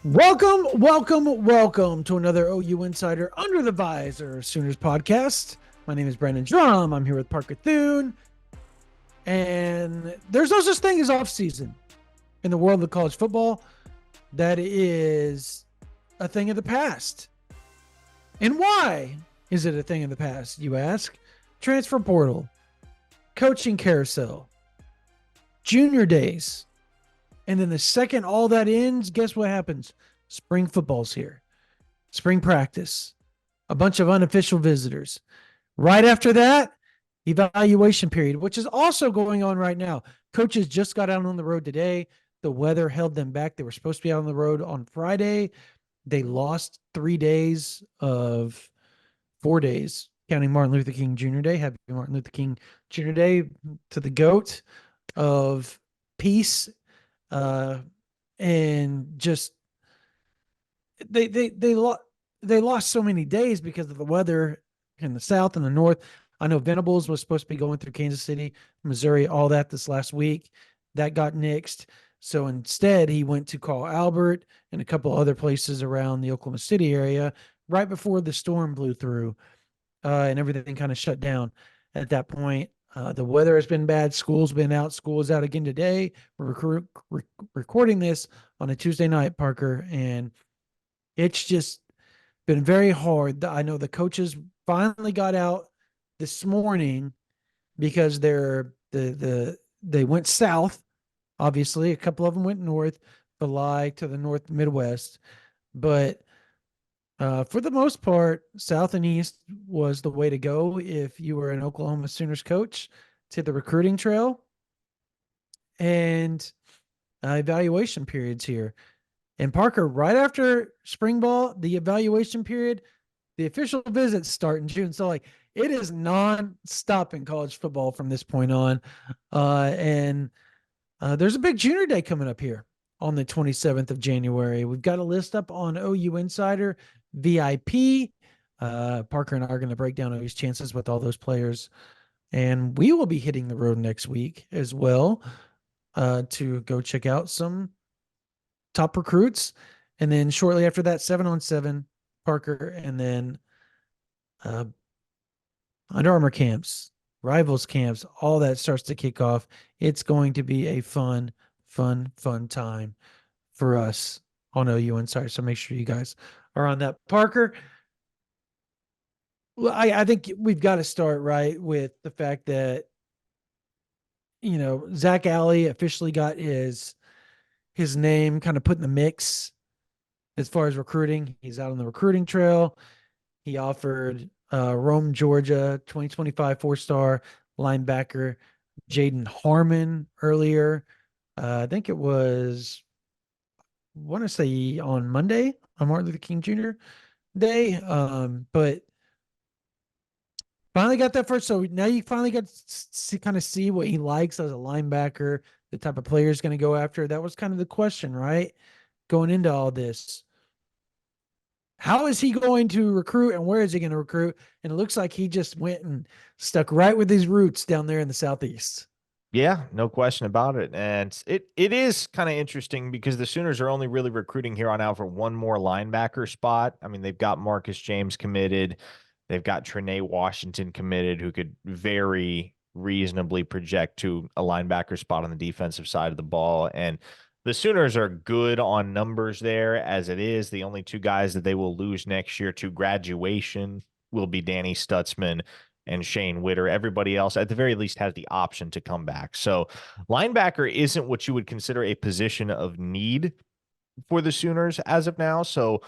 Welcome to another OU Insider Under the Visor Sooners podcast. My name is Brandon Drum. I'm here with Parker Thune. And there's no such thing as off season in the world of college football. That is a thing of the past. And why is it a thing of the past, you ask? Transfer portal, coaching carousel, junior days. And then the second all that ends, guess what happens? Spring football's here. Spring practice, a bunch of unofficial visitors. Right after that, evaluation period, which is also going on right now. Coaches just got out on the road today. The weather held them back. They were supposed to be out on the road on Friday. They lost 3 days of 4 days, counting Martin Luther King Jr. Day. Happy Martin Luther King Jr. Day to the GOAT of peace. And just they lost so many days because of the weather in the south and the north. I know Venables was supposed to be going through Kansas City, Missouri, all that this last week. That got nixed. So instead, he went to Carl Albert and a couple other places around the Oklahoma City area right before the storm blew through, and everything kind of shut down at that point. The weather has been bad. School's been out. School is out again today. We're recording this on a Tuesday night, Parker, and it's just been very hard. I know the coaches finally got out this morning because they went south. Obviously, a couple of them went north, July to the North Midwest, but for the most part, south and east was the way to go if you were an Oklahoma Sooners coach to the recruiting trail. And evaluation periods here. And Parker, right after spring ball, the evaluation period, the official visits start in June. So like it is non-stop in college football from this point on. And there's a big junior day coming up here on the 27th of January. We've got a list up on OU Insider VIP. Parker and I are going to break down OU's chances with all those players. And we will be hitting the road next week as well to go check out some top recruits. And then shortly after that, 7-on-7, Parker, and then Under Armour camps, Rivals camps, all that starts to kick off. It's going to be a fun time for us on OU Insider. So make sure you guys are on that. Parker, well, I think we've got to start right with the fact that, you know, Zach Alley officially got his name kind of put in the mix as far as recruiting. He's out on the recruiting trail. He offered Rome, Georgia, 2025 4-star linebacker Jaden Harmon earlier. I think it was, I want to say on Monday, on Martin Luther King Jr. Day. But finally got that first. So now you finally got to kind of see what he likes as a linebacker, the type of player he's going to go after. That was kind of the question, right? Going into all this. How is he going to recruit and where is he going to recruit? And it looks like he just went and stuck right with his roots down there in the Southeast. Yeah, no question about it. And it is kind of interesting because the Sooners are only really recruiting here on out for one more linebacker spot. I mean, they've got Marcus James committed. They've got Trinae Washington committed, who could very reasonably project to a linebacker spot on the defensive side of the ball. And the Sooners are good on numbers there as it is. The only two guys that they will lose next year to graduation will be Danny Stutzman and Shane Witter. Everybody else, at the very least, has the option to come back. So linebacker isn't what you would consider a position of need for the Sooners as of now. So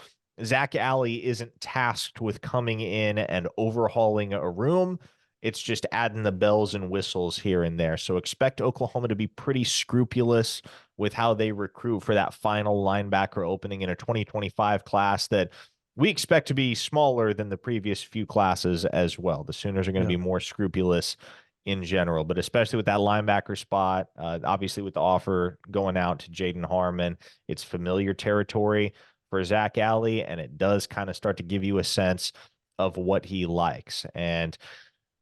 Zach Alley isn't tasked with coming in and overhauling a room. It's just adding the bells and whistles here and there. So expect Oklahoma to be pretty scrupulous with how they recruit for that final linebacker opening in a 2025 class that we expect to be smaller than the previous few classes as well. The Sooners are going to be more scrupulous in general, but especially with that linebacker spot, obviously with the offer going out to Jaden Harmon, it's familiar territory for Zach Alley, and it does kind of start to give you a sense of what he likes. And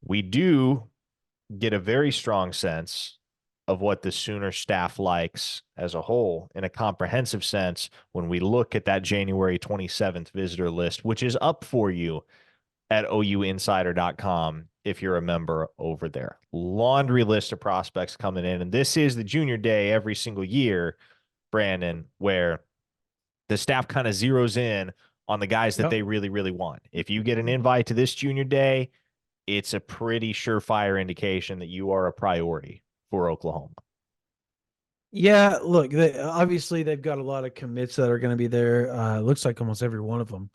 we do get a very strong sense of what the Sooner staff likes as a whole in a comprehensive sense when we look at that January 27th visitor list, which is up for you at ouinsider.com if you're a member over there. Laundry list of prospects coming in. And this is the junior day every single year, Brandon, where the staff kind of zeroes in on the guys that Yep. they really, really want. If you get an invite to this junior day, it's a pretty surefire indication that you are a priority for Oklahoma. Yeah, look, obviously they've got a lot of commits that are going to be there. Looks like almost every one of them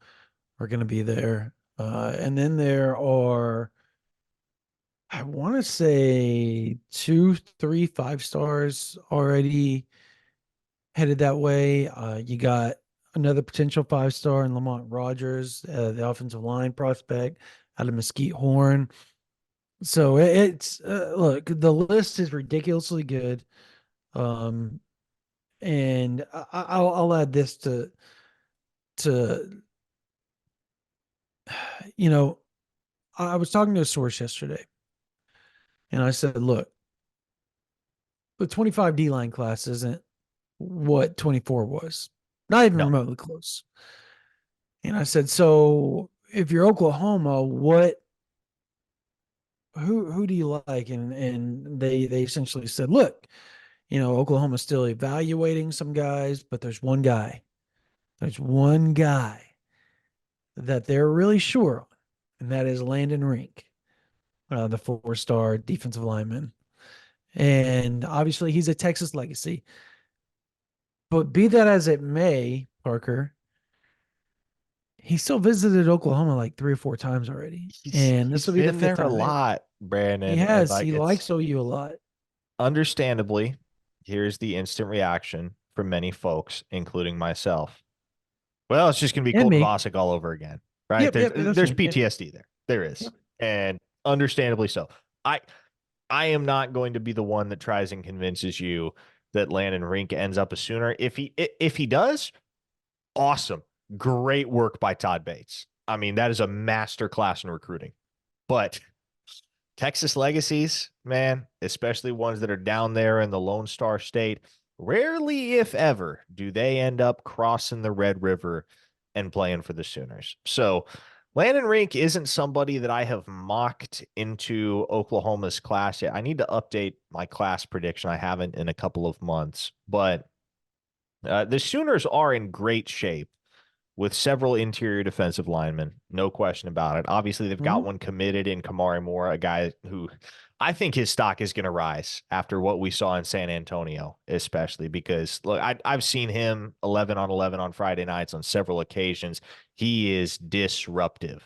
are going to be there. And then there are, I want to say 2, 3, 5 stars already headed that way. You got another potential 5 star in Lamont Rogers, the offensive line prospect out of Mesquite Horn. So it's look, the list is ridiculously good. Um, and I'll add this to you know, I was talking to a source yesterday, and I said, look, the 25 D line class isn't what 24 was, not even No, remotely close. And I said, so if you're Oklahoma, who do you like? And they essentially said, look, Oklahoma's still evaluating some guys, but there's one guy. There's one guy that they're really sure on, and that is Landon Rink, the 4 star defensive lineman. And obviously he's a Texas legacy. But be that as it may, Parker, he still visited Oklahoma like 3 or 4 times already. And this he's will be the been there fifth a time there. lot, He Brandon, and has. like He it's likes OU a lot. understandably, here's the instant reaction from many folks, including myself. Well, it's just going to be And Colton me. Vasek all over again, right? Yep, There's yep, that's there's me. Yep, PTSD there. There is, yep. and understandably so. I I am not going to be the one that tries and convinces you that Landon Rink ends up a Sooner. If he does, awesome, great work by Todd Bates. I mean, that is a master class in recruiting. But Texas legacies, man, especially ones that are down there in the Lone Star State, rarely, if ever, do they end up crossing the Red River and playing for the Sooners. So Landon Rink isn't somebody that I have mocked into Oklahoma's class yet. I need to update my class prediction. I haven't in a couple of months, but the Sooners are in great shape with several interior defensive linemen. No question about it. Obviously, they've got Mhm. one committed in Kamari Moore, a guy who I think his stock is going to rise after what we saw in San Antonio, especially because look, I've seen him 11 on 11 on Friday nights on several occasions. He is disruptive,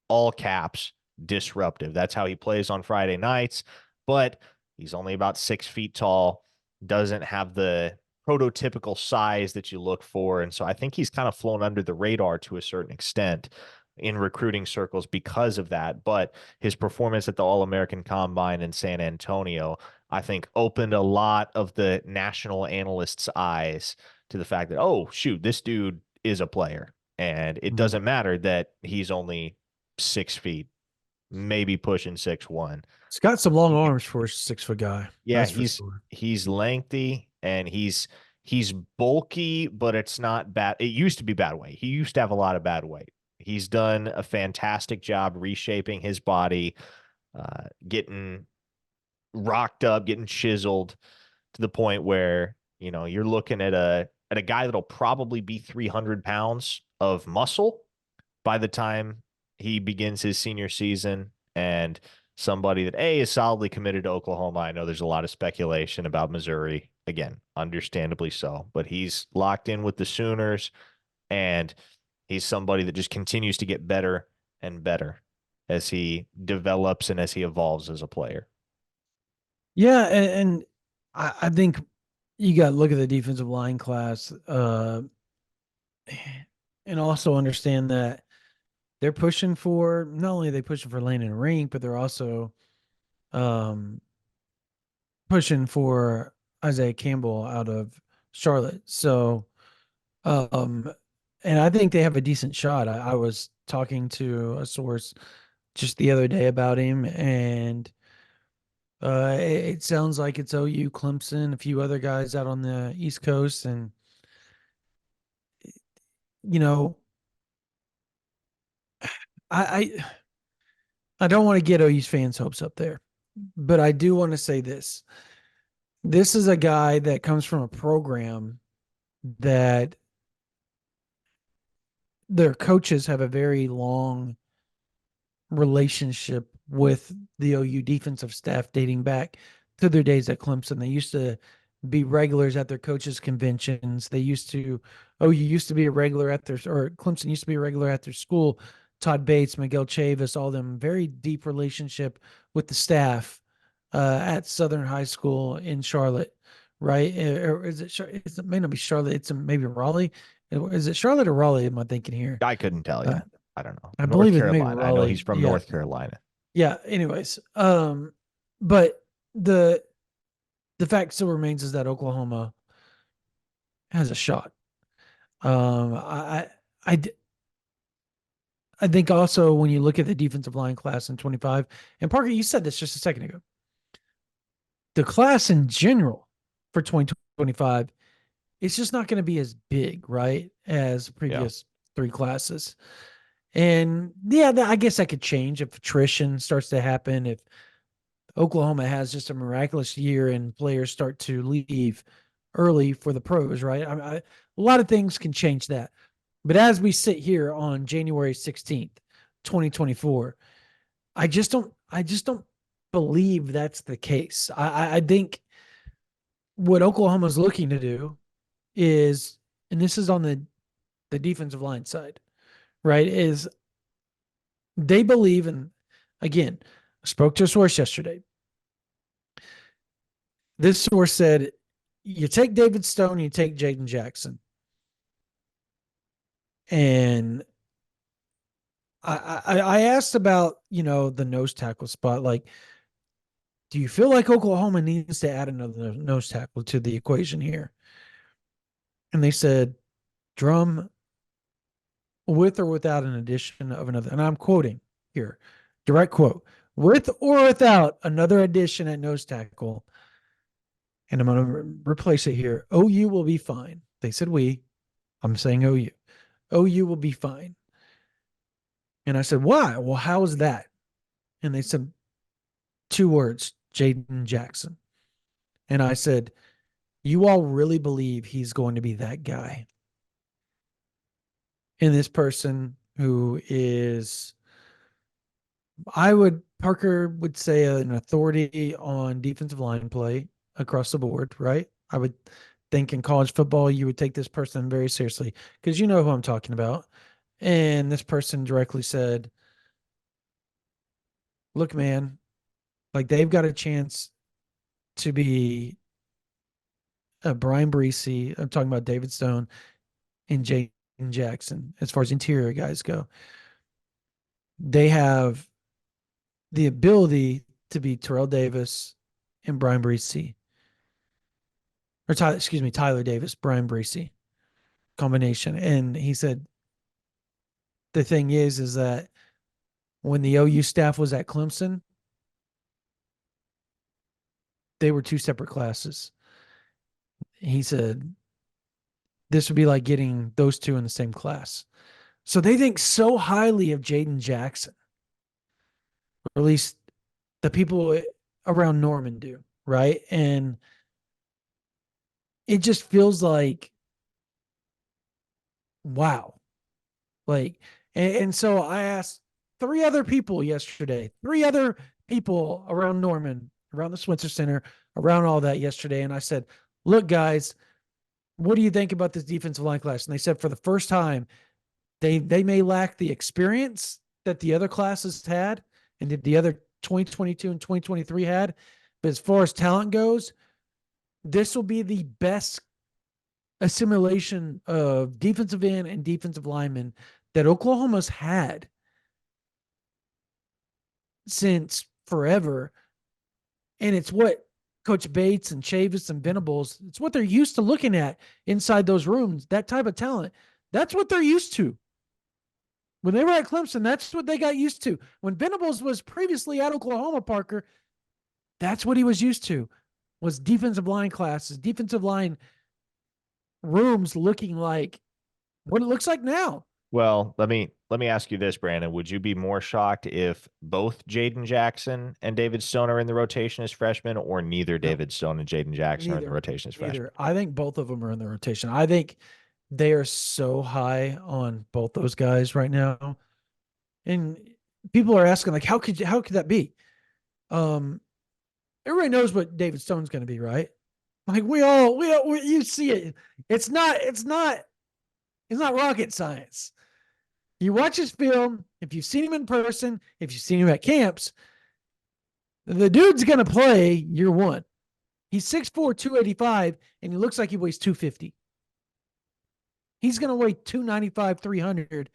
all caps, disruptive. That's how he plays on Friday nights. But he's only about 6 feet tall, doesn't have the prototypical size that you look for. And so I think he's kind of flown under the radar to a certain extent in recruiting circles because of that. But his performance at the All American Combine in San Antonio, I think, opened a lot of the national analysts' eyes to the fact that, oh, shoot, this dude is a player. And it Mhm. doesn't matter that he's only 6 feet, maybe pushing 6'1". He's got some long He can, arms for a 6 foot guy. yeah, That's for he's sure. he's lengthy and he's bulky, but it's not bad. It used to be bad weight. He used to have a lot of bad weight. He's done a fantastic job reshaping his body, getting rocked up, getting chiseled to the point where you're looking at a guy that'll probably be 300 pounds of muscle by the time he begins his senior season, and somebody that is solidly committed to Oklahoma. I know there's a lot of speculation about Missouri, again, understandably so, but he's locked in with the Sooners, and he's somebody that just continues to get better and better as he develops and as he evolves as a player. Yeah, and I think you got to look at the defensive line class, and also understand that they're pushing for, not only are they pushing for Landon Rink, but they're also um, pushing for Isaiah Campbell out of Charlotte. So, um, and I think they have a decent shot. I was talking to a source just the other day about him, and It sounds like it's OU, Clemson, a few other guys out on the East Coast, and you know, I I don't want to get OU's fans' hopes up there, but I do want to say this. This is a guy that comes from a program that their coaches have a very long relationship with the OU defensive staff dating back to their days at Clemson. They used to be regulars at their coaches' conventions. OU used to be a regular at their, or Clemson used to be a regular at their school. Todd Bates, Miguel Chavis, all them very deep relationship with the staff at Southern High School in Charlotte, right? Or is it? It may not be Charlotte. It's maybe Raleigh. Is it Charlotte or Raleigh? Am I thinking here? I couldn't tell you. Uh, I don't know. I North believe it's maybe Carolina. I know Raleigh. he's from Yeah, North Carolina. yeah. Anyways, but the the fact still remains is that Oklahoma has a shot. Um, I I I think also when you look at the defensive line class in 25, and Parker, you said this just a second ago, the class in general for 2025, it's just not going to be as big, right, as Yeah. previous three classes. And yeah, I guess that could change if attrition starts to happen, if Oklahoma has just a miraculous year and players start to leave early for the pros, right? A lot of things can change that. But as we sit here on January 16th, 2024, I just don't believe that's the case. I think what Oklahoma's looking to do is, and this is on the defensive line side, right? Is they believe, and again, I spoke to a source yesterday. This source said, you take David Stone, you take Jaden Jackson. And I asked about, the nose tackle spot. Like, do you feel like Oklahoma needs to add another nose tackle to the equation here? And they said, Drum, with or without an addition of another. And I'm quoting here, direct quote, with or without another addition at nose tackle. And I'm going to replace it here. OU will be fine. They said we. I'm saying OU. OU will be fine. And I said, why? Well, how is that? And they said, two words, Jaden Jackson. And I said, you all really believe he's going to be that guy? And this person who is, Parker would say an authority on defensive line play across the board, right? I would think in college football, you would take this person very seriously because you know who I'm talking about. And this person directly said, look, man, like they've got a chance to be Brian Breesy. I'm talking about David Stone and Jaden Jackson as far as interior guys go. They have the ability to be Terrell Davis and Brian Breesy. Or Tyler Davis, Brian Breesy combination. And he said the thing is that when the OU staff was at Clemson, they were two separate classes. He said this would be like getting those two in the same class. So they think so highly of Jaden Jackson, or at least the people around Norman do, right? And it just feels like, wow. Like, and so I asked three other people yesterday, three other people around Norman, around the Switzer Center, around all that yesterday. And I said, look, guys, what do you think about this defensive line class? And they said for the first time, they may lack the experience that the other classes had and that the other 2022 and 2023 had. But as far as talent goes, this will be the best assimilation of defensive end and defensive linemen that Oklahoma's had since forever. And it's what Coach Bates and Chavis and Venables, it's what they're used to looking at inside those rooms, that type of talent. That's what they're used to. When they were at Clemson, that's what they got used to. When Venables was previously at Oklahoma, Parker, That's what he was used to, was defensive line classes, defensive line rooms looking like what it looks like now. Well, let me ask you this, Brandon. Would you be more shocked if both Jaden Jackson and David Stone are in the rotation as freshmen, or neither No, David Stone and Jaden Jackson are in the neither. rotation as freshmen? Neither. I think both of them are in the rotation. I think they are so high on both those guys right now. And people are asking, like, how could that be? Um, everybody knows what David Stone's going to be, right? Like you see it. It's not rocket science. You watch his film. If you've seen him in person, if you've seen him at camps, the dude's going to play year one. He's 6'4", 285, and he looks like he weighs 250. He's going to weigh 295, 300,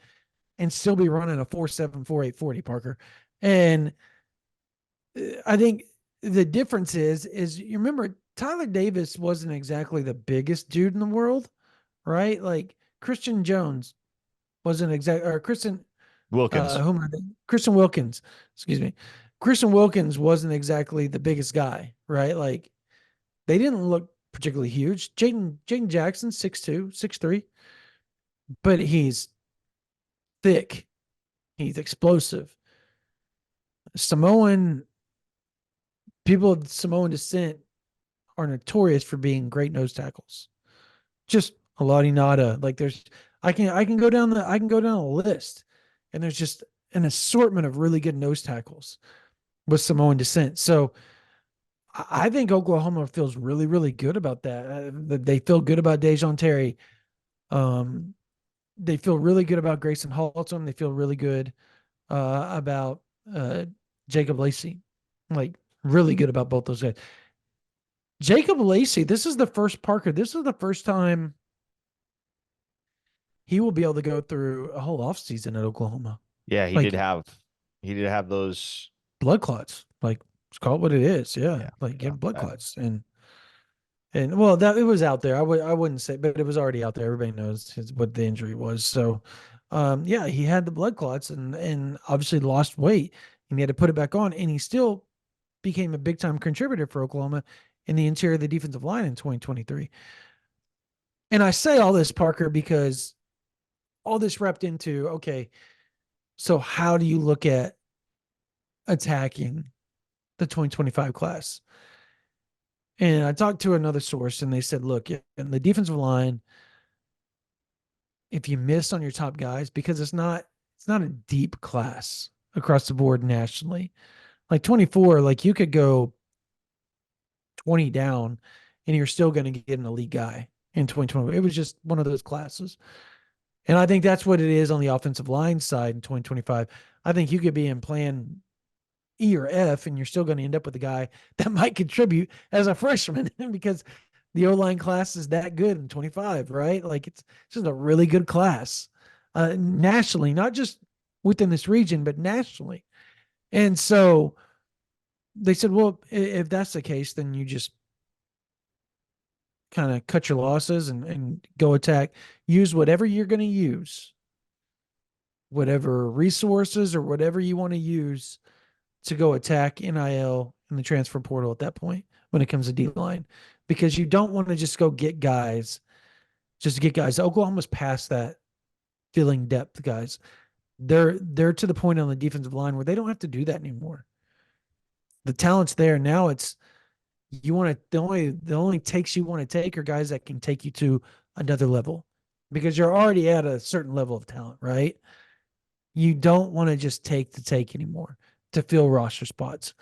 and still be running a 4.7, 4.8 40, Parker. And I think the difference is you remember Tyler Davis wasn't exactly the biggest dude in the world, right? Like Christian Jones wasn't exactly, or Wilkins. whom are they? Christian Wilkins, excuse me. Christian Wilkins wasn't exactly the biggest guy, right? Like they didn't look particularly huge. Jaden Jackson, 6'2", 6'3", but he's thick. He's explosive. Samoan people of Samoan descent are notorious for being great nose tackles. Just a Nada. Like I can go down a list, and there's just an assortment of really good nose tackles with Samoan descent. So I think Oklahoma feels really, really good about that. They feel good about Dejoun Terry. Um, they feel really good about Grayson Haltom. They feel really good about uh, Jacob Lacey. Like really good about both those guys. Jacob Lacey, this is the first Parker. This is the first time he will be able to go through a whole offseason at Oklahoma. Yeah, Like he did have those. blood clots. Like it's called what it is. Yeah. Yeah, Like yeah. get blood clots. And well, that it was out there. I wouldn't say, but it was already out there. Everybody knows what the injury was. So yeah, he had the blood clots and obviously lost weight and he had to put it back on. And he still became a big time contributor for Oklahoma in the interior of the defensive line in 2023. And I say all this, Parker, because all this wrapped into, okay, so how do you look at attacking the 2025 class? And I talked to another source and they said, look, in the defensive line, if you miss on your top guys, because it's not a deep class across the board nationally. Like 24, like you could go 20 down and you're still going to get an elite guy in 2020. It was just one of those classes. And I think that's what it is on the offensive line side in 2025. I think you could be in plan E or F, and you're still going to end up with a guy that might contribute as a freshman because the O line class is that good in 25, right? Like it's just a really good class nationally, not just within this region, but nationally. And so they said, well, if that's the case, then you just kind of cut your losses and go attack. Use whatever you're going to use, whatever resources or whatever you want to use to go attack NIL and the transfer portal at that point when it comes to D line, because you don't want to just go get guys, just to get guys. Oklahoma's past that filling depth guys. They're to the point on the defensive line where they don't have to do that anymore. The talent's there now. It's you want to the only takes you want to take are guys that can take you to another level because you're already at a certain level of talent, right? You don't want to just take to take anymore to fill roster spots,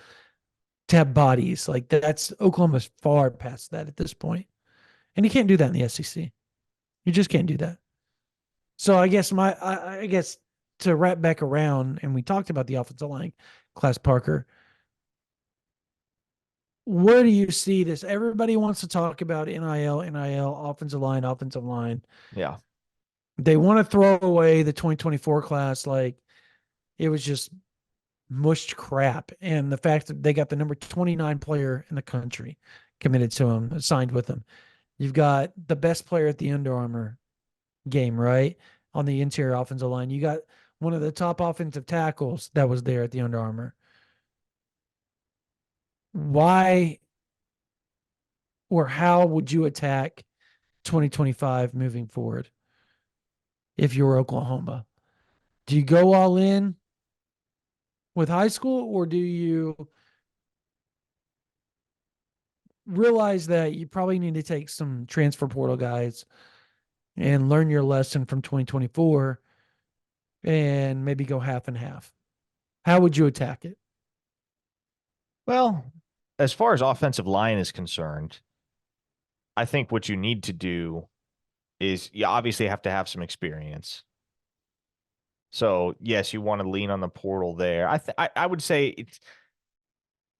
to have bodies. Like that's Oklahoma's far past that at this point. And you can't do that in the SEC. You just can't do that. So I guess I guess to wrap back around, and we talked about the offensive line class, Parker. Where do you see this? Everybody wants to talk about NIL, offensive line, offensive line. Yeah. They want to throw away the 2024 class like it was just mushed crap. And the fact that they got the number 29 player in the country committed to him, signed with him. You've got the best player at the Under Armour game, right? On the interior offensive line. You got one of the top offensive tackles that was there at the Under Armour. why or how would you attack 2025 moving forward if you're Oklahoma? Do you go all in with high school, or do you realize that you probably need to take some transfer portal guys and learn your lesson from 2024 and maybe go half and half? How would you attack it? Well, as far as offensive line is concerned, I think what you need to do is you obviously have to have some experience. So yes, you want to lean on the portal there. I would say it's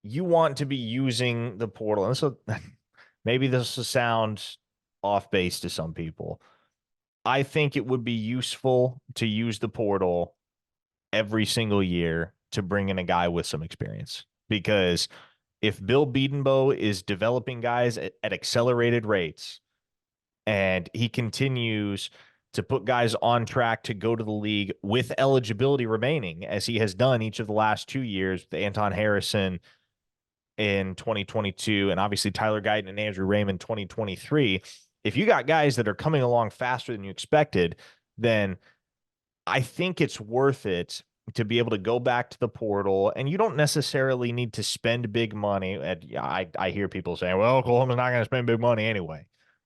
you want to be using the portal, and so maybe this will sound off base to some people. I think it would be useful to use the portal every single year to bring in a guy with some experience. Because if Bill Bedenbaugh is developing guys at accelerated rates and he continues to put guys on track to go to the league with eligibility remaining, as he has done each of the last 2 years, with Anton Harrison in 2022 and obviously Tyler Guyton and Andrew Raymond 2023, if you got guys that are coming along faster than you expected, then I think it's worth it to be able to go back to the portal, and you don't necessarily need to spend big money. I hear people saying, well, Oklahoma's not going to spend big money anyway,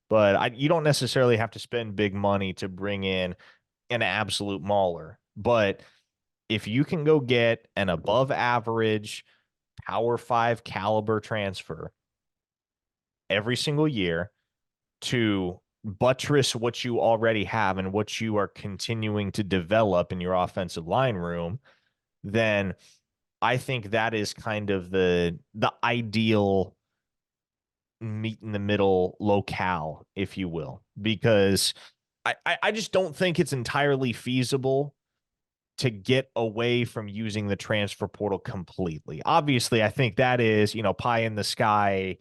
but you don't necessarily have to spend big money to bring in an absolute mauler. But if you can go get an above average Power 5 caliber transfer every single year to buttress what you already have and what you are continuing to develop in your offensive line room, then I think that is kind of the ideal meet in the middle locale, if you will, because I just don't think it's entirely feasible to get away from using the transfer portal completely. Obviously, I think that is, pie in the sky,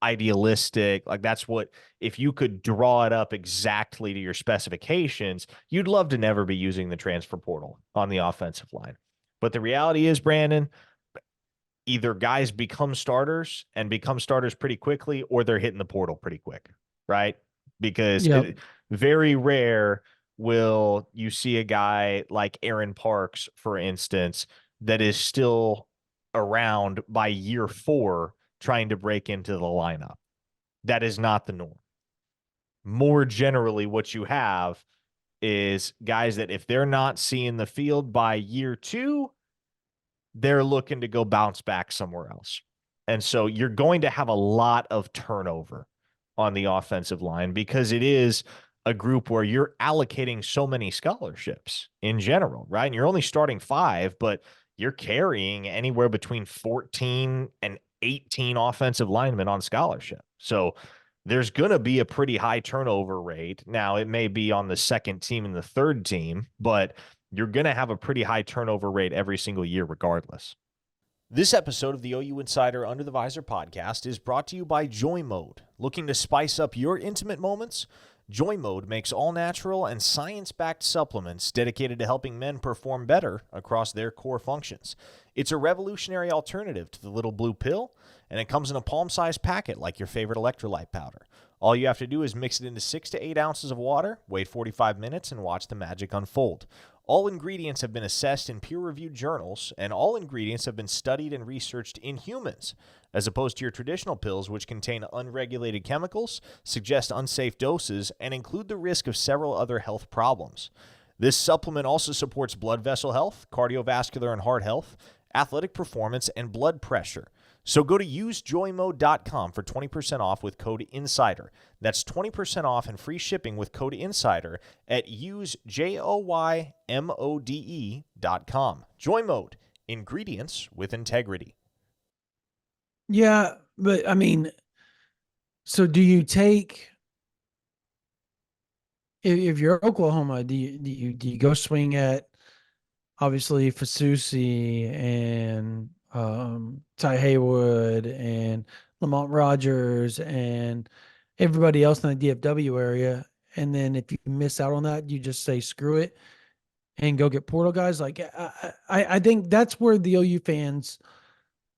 idealistic. Like that's what, if you could draw it up exactly to your specifications, you'd love to never be using the transfer portal on the offensive line. But the reality is, Brandon, either guys become starters and become starters pretty quickly, or they're hitting the portal pretty quick, right? Because Yep. very rare will you see a guy like Aaron Parks, for instance, that is still around by year 4 trying to break into the lineup. That is not the norm. More generally, what you have is guys that if they're not seeing the field by year 2, they're looking to go bounce back somewhere else. And so you're going to have a lot of turnover on the offensive line because it is a group where you're allocating so many scholarships in general, right? And you're only starting 5, but you're carrying anywhere between 14 and 18 offensive linemen on scholarship. So there's going to be a pretty high turnover rate. Now, it may be on the second team and the third team, but you're going to have a pretty high turnover rate every single year regardless. This episode of the OU Insider Under the Visor podcast is brought to you by Joy Mode. Looking to spice up your intimate moments? Joy Mode makes all-natural and science-backed supplements dedicated to helping men perform better across their core functions. It's a revolutionary alternative to the little blue pill, and it comes in a palm-sized packet like your favorite electrolyte powder. All you have to do is mix it into 6 to 8 ounces of water, wait 45 minutes, and watch the magic unfold. All ingredients have been assessed in peer-reviewed journals, and all ingredients have been studied and researched in humans, as opposed to your traditional pills, which contain unregulated chemicals, suggest unsafe doses, and include the risk of several other health problems. This supplement also supports blood vessel health, cardiovascular and heart health, athletic performance, and blood pressure. So go to usejoymode.com for 20% off with code INSIDER. That's 20% off and free shipping with code INSIDER at usejoymode.com. Joy Mode, ingredients with integrity. Yeah, but I mean, so do you take if you're Oklahoma, do you go swing at obviously Fasusi and Ty Haywood and Lamont Rogers and everybody else in the DFW area, and then if you miss out on that, you just say screw it and go get portal guys? Like I think that's where the OU fans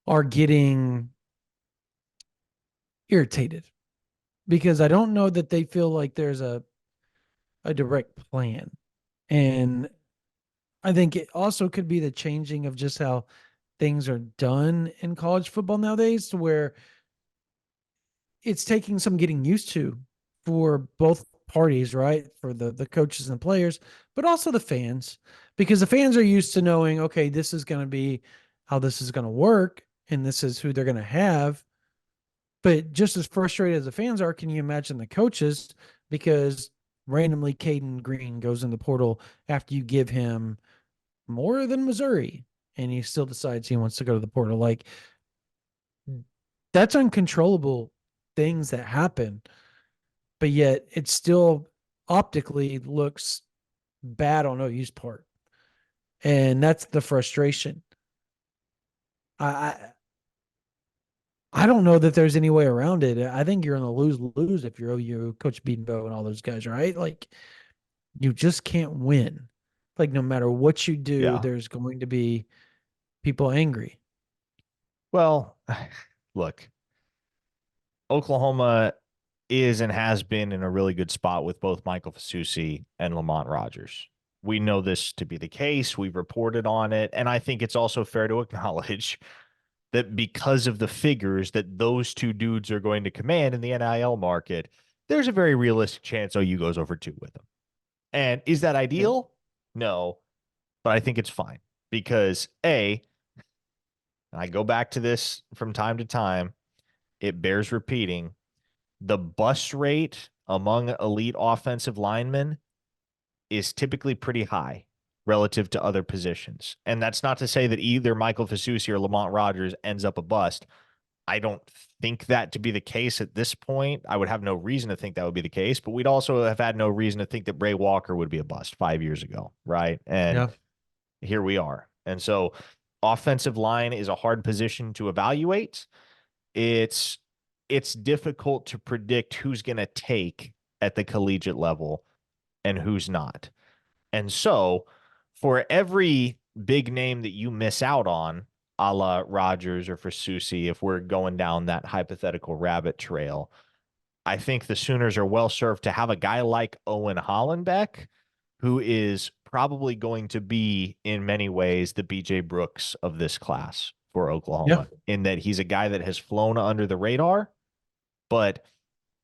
are getting irritated because I don't know that they feel like there's a direct plan. And I think it also could be the changing of just how things are done in college football nowadays, to where it's taking some getting used to for both parties, right? For the coaches and players, but also the fans, because the fans are used to knowing, okay, this is going to be how this is going to work, and this is who they're going to have. But just as frustrated as the fans are, can you imagine the coaches? Because randomly Caden Green goes in the portal after you give him more than Missouri, and he still decides he wants to go to the portal. Like, that's uncontrollable things that happen, but yet it still optically looks bad on OU's part. And that's the frustration. I I don't know that there's any way around it. I think you're in a lose-lose if you're OU, Coach Beatonbow and all those guys, right? Like, you just can't win. Like, no matter what you do, Yeah. there's going to be people angry. Well, look, Oklahoma is and has been in a really good spot with both Michael Fasusi and Lamont Rogers. We know this to be the case. We've reported on it. And I think it's also fair to acknowledge that because of the figures that those two dudes are going to command in the NIL market, there's a very realistic chance OU goes over two with them. And is that Yep. ideal? No, but I think it's fine because A, and I go back to this from time to time, it bears repeating. The bust rate among elite offensive linemen is typically pretty high relative to other positions. And that's not to say that either Michael Fasusi or Lamont Rogers ends up a bust. I don't think that to be the case at this point. I would have no reason to think that would be the case, but we'd also have had no reason to think that Bray Walker would be a bust 5 years ago, right? And Yeah. here we are. And so offensive line is a hard position to evaluate. It's it's difficult to predict who's going to take at the collegiate level and who's not. And so for every big name that you miss out on, a la Rogers or for Susie, if we're going down that hypothetical rabbit trail, I think the Sooners are well served to have a guy like Owen Hollenbeck, who is probably going to be, in many ways, the BJ Brooks of this class for Yeah. Oklahoma, in that he's a guy that has flown under the radar, but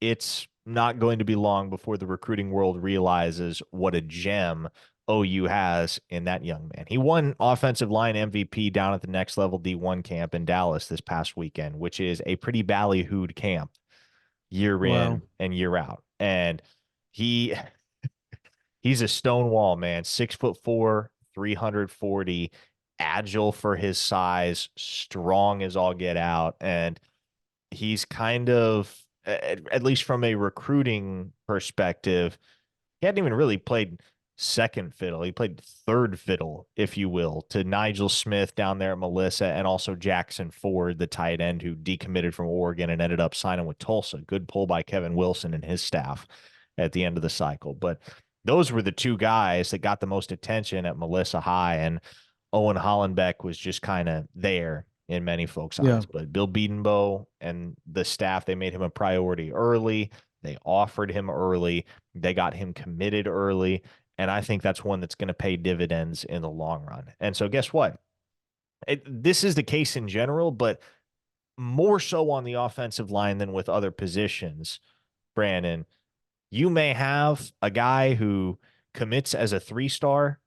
it's not going to be long before the recruiting world realizes what a gem OU has in that young man. He won offensive line MVP down at the next level D1 camp in Dallas this past weekend, which is a pretty ballyhooed camp year Wow. in and year out. And he he's a stone wall, man. 6'4", 340, agile for his size, strong as all get out. And he's kind of, at least from a recruiting perspective, he hadn't even really played second fiddle. He played third fiddle, if you will, to Nigel Smith down there at Melissa, and also Jackson Ford, the tight end who decommitted from Oregon and ended up signing with Tulsa. Good pull by Kevin Wilson and his staff at the end of the cycle. But those were the two guys that got the most attention at Melissa High, and Owen Hollenbeck was just kind of there in many folks' Yeah. eyes. But Bill Beatonbow and the staff, they made him a priority early. They offered him early. They got him committed early. And I think that's one that's going to pay dividends in the long run. And so guess what? This is the case in general, but more so on the offensive line than with other positions, Brandon. You may have a guy who commits as a 3-star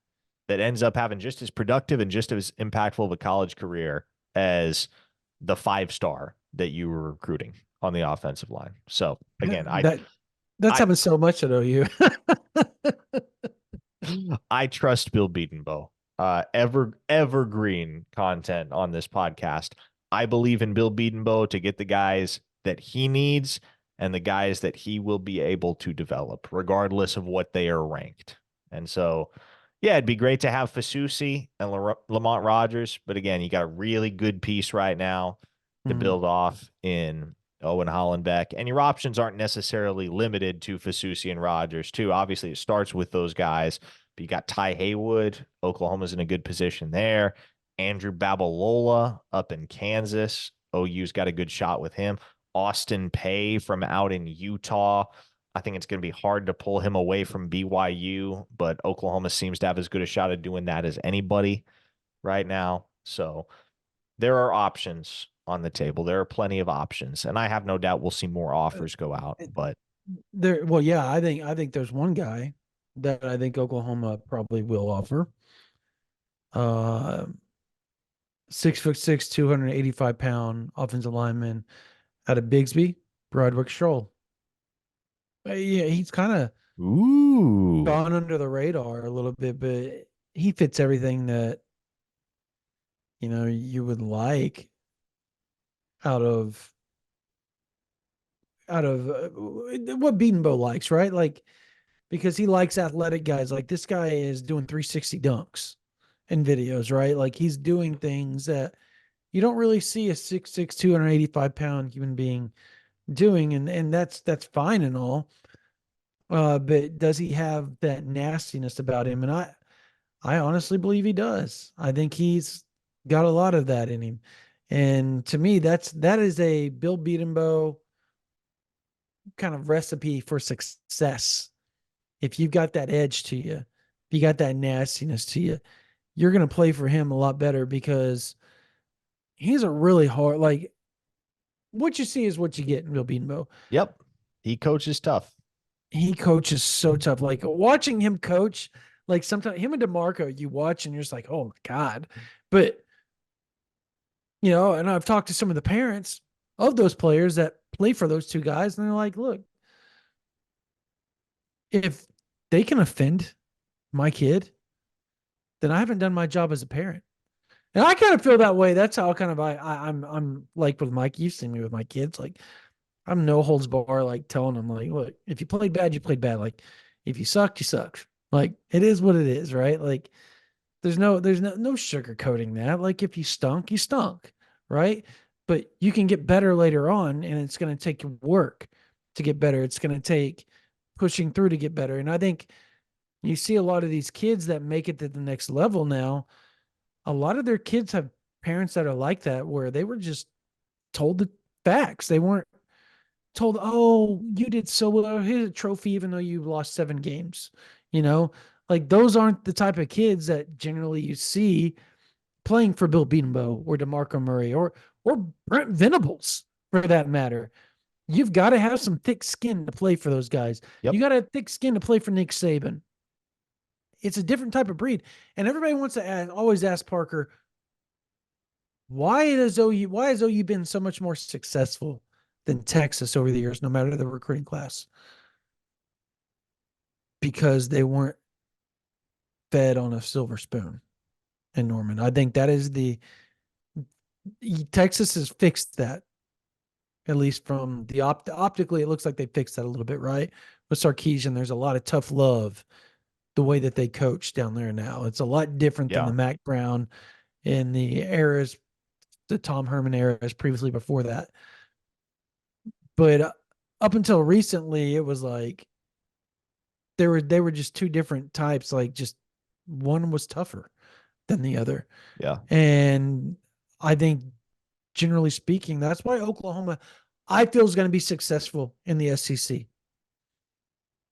that ends up having just as productive and just as impactful of a college career as the 5-star that you were recruiting on the offensive line. So again, That that's I happened so much at OU. I trust Bill Beatonbow. Evergreen content on this podcast. I believe in Bill Beatonbow to get the guys that he needs and the guys that he will be able to develop, regardless of what they are ranked. And so, yeah, it'd be great to have Fasusi and Lamont Rogers, but again, you got a really good piece right now to Mhm. build off in Owen Hollenbeck, and your options aren't necessarily limited to Fasusi and Rogers, too. Obviously, it starts with those guys, but you got Ty Haywood. Oklahoma's in a good position there. Andrew Babalola up in Kansas. OU's got a good shot with him. Austin Pay from out in Utah. I think it's going to be hard to pull him away from BYU, but Oklahoma seems to have as good a shot at doing that as anybody right now. So there are options on the table. There are plenty of options, and I have no doubt we'll see more offers go out. But Well, yeah, I think there's one guy that I think Oklahoma probably will offer. Uh, 6'6", 285-pound offensive lineman out of Bigsby, Broderick Stroll. Yeah, he's kind of ooh, gone under the radar a little bit, but he fits everything that you would like out of what Beatonbow likes, right? Like because he likes athletic guys. Like this guy is doing 360 dunks in videos, right? Like he's doing things that you don't really see a 6'6", 285-pound human being doing, and that's fine and all. But does he have that nastiness about him? And I honestly believe he does. I think he's got a lot of that in him. And to me, that is a Bill Beatonbow kind of recipe for success. If you've got that edge to you, if you got that nastiness to you, you're going to play for him a lot better because he's a really hard, like what you see is what you get in Bill Beatonbow. yep, he coaches tough. He coaches so tough. Like watching him coach, like sometimes him and DeMarco, you watch and you're just like, oh my God. But, and I've talked to some of the parents of those players that play for those two guys, and they're like, look, if they can offend my kid, then I haven't done my job as a parent. And I kind of feel that way. That's how kind of I'm like with Mike. You've seen me with my kids. Like I'm no holds bar, like telling them, like, look, if you played bad, you played bad. Like if you sucked, you sucked. Like it is what it is, right? Like there's no sugarcoating that. Like if you stunk, you stunk, right? But you can get better later on, and it's going to take work to get better. It's going to take pushing through to get better. And I think you see a lot of these kids that make it to the next level now. A lot of their kids have parents that are like that, where they were just told the facts. They weren't told, oh, you did so well. Here's a trophy, even though you lost 7 games. You know, like those aren't the type of kids that generally you see playing for Bill Beatonbow or DeMarco Murray or Brent Venables for that matter. You've got to have some thick skin to play for those guys. Yep. You got to have thick skin to play for Nick Saban. It's a different type of breed. And everybody wants to always ask Parker, why has OU been so much more successful than Texas over the years, no matter the recruiting class? Because they weren't fed on a silver spoon in Norman. I think that is Texas has fixed that, at least from the optically, it looks like they fixed that a little bit, right? With Sarkisian, there's a lot of tough love the way that they coach down there now. It's a lot different than Yeah. the Mac Brown in the eras, the Tom Herman eras previously before that. But up until recently, it was like they were just two different types. Like just one was tougher than the other. Yeah. And I think generally speaking, that's why Oklahoma, I feel, is going to be successful in the SEC.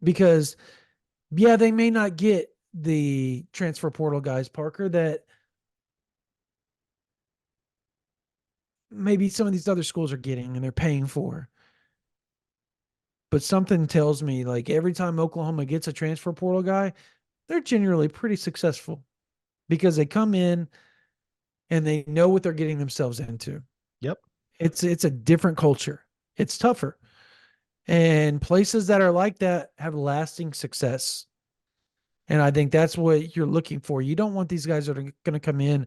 Because, yeah, they may not get the transfer portal guys, Parker, that maybe some of these other schools are getting and they're paying for. But something tells me, like, every time Oklahoma gets a transfer portal guy, they're generally pretty successful because they come in and they know what they're getting themselves into. Yep. It's a different culture. It's tougher. And places that are like that have lasting success. And I think that's what you're looking for. You don't want these guys that are going to come in,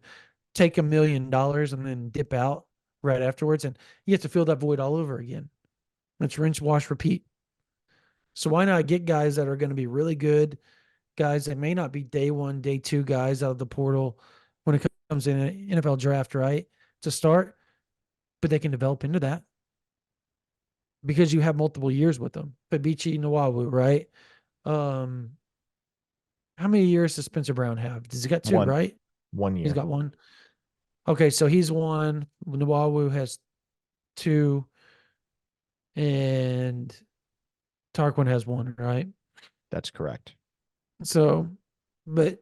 take $1 million and then dip out right afterwards. And you have to fill that void all over again. It's rinse, wash, repeat. So why not get guys that are going to be really good, guys that may not be day one, day two guys out of the portal when it comes in an NFL draft, right? To start, but they can develop into that because you have multiple years with them. Fabici Nawawu, right? How many years does Spencer Brown have? Does he got two, One right? one He's year. got one. Okay, so he's one. Nawawu has two, and Tarquin has one, right? That's correct. So, but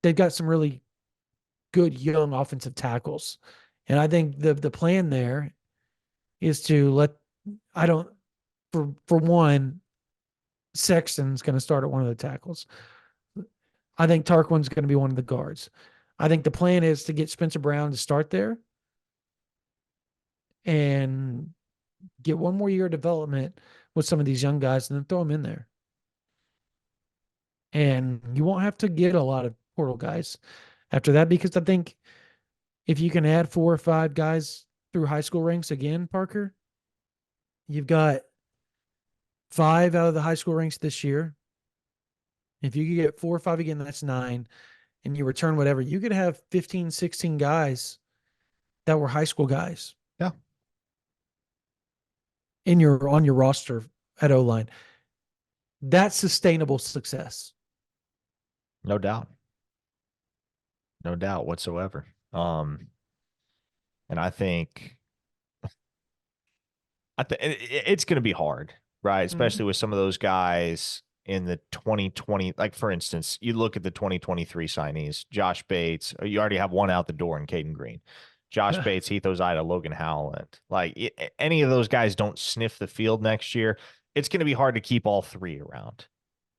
they've got some really good young offensive tackles. And I think the plan there is to let I don't for one, Sexton's going to start at one of the tackles. I think Tarquin's going to be one of the guards. I think the plan is to get Spencer Brown to start there and get one more year of development with some of these young guys and then throw them in there. And you won't have to get a lot of portal guys after that because I think if you can add 4 or 5 guys through high school ranks again, Parker, you've got 5 out of the high school ranks this year. If you could get 4 or 5 again, that's 9. And you return whatever, you could have 15, 16 guys that were high school guys Yeah, in your on your roster at O line. That's sustainable success. no doubt. No doubt whatsoever. And it's going to be hard, right? Especially with some of those guys in the 2020, like for instance, you look at the 2023 signees, Josh Bates, you already have one out the door in Caden Green. Josh Bates, Heath Ozida, Logan Howland. Like any of those guys don't sniff the field next year. It's going to be hard to keep all three around.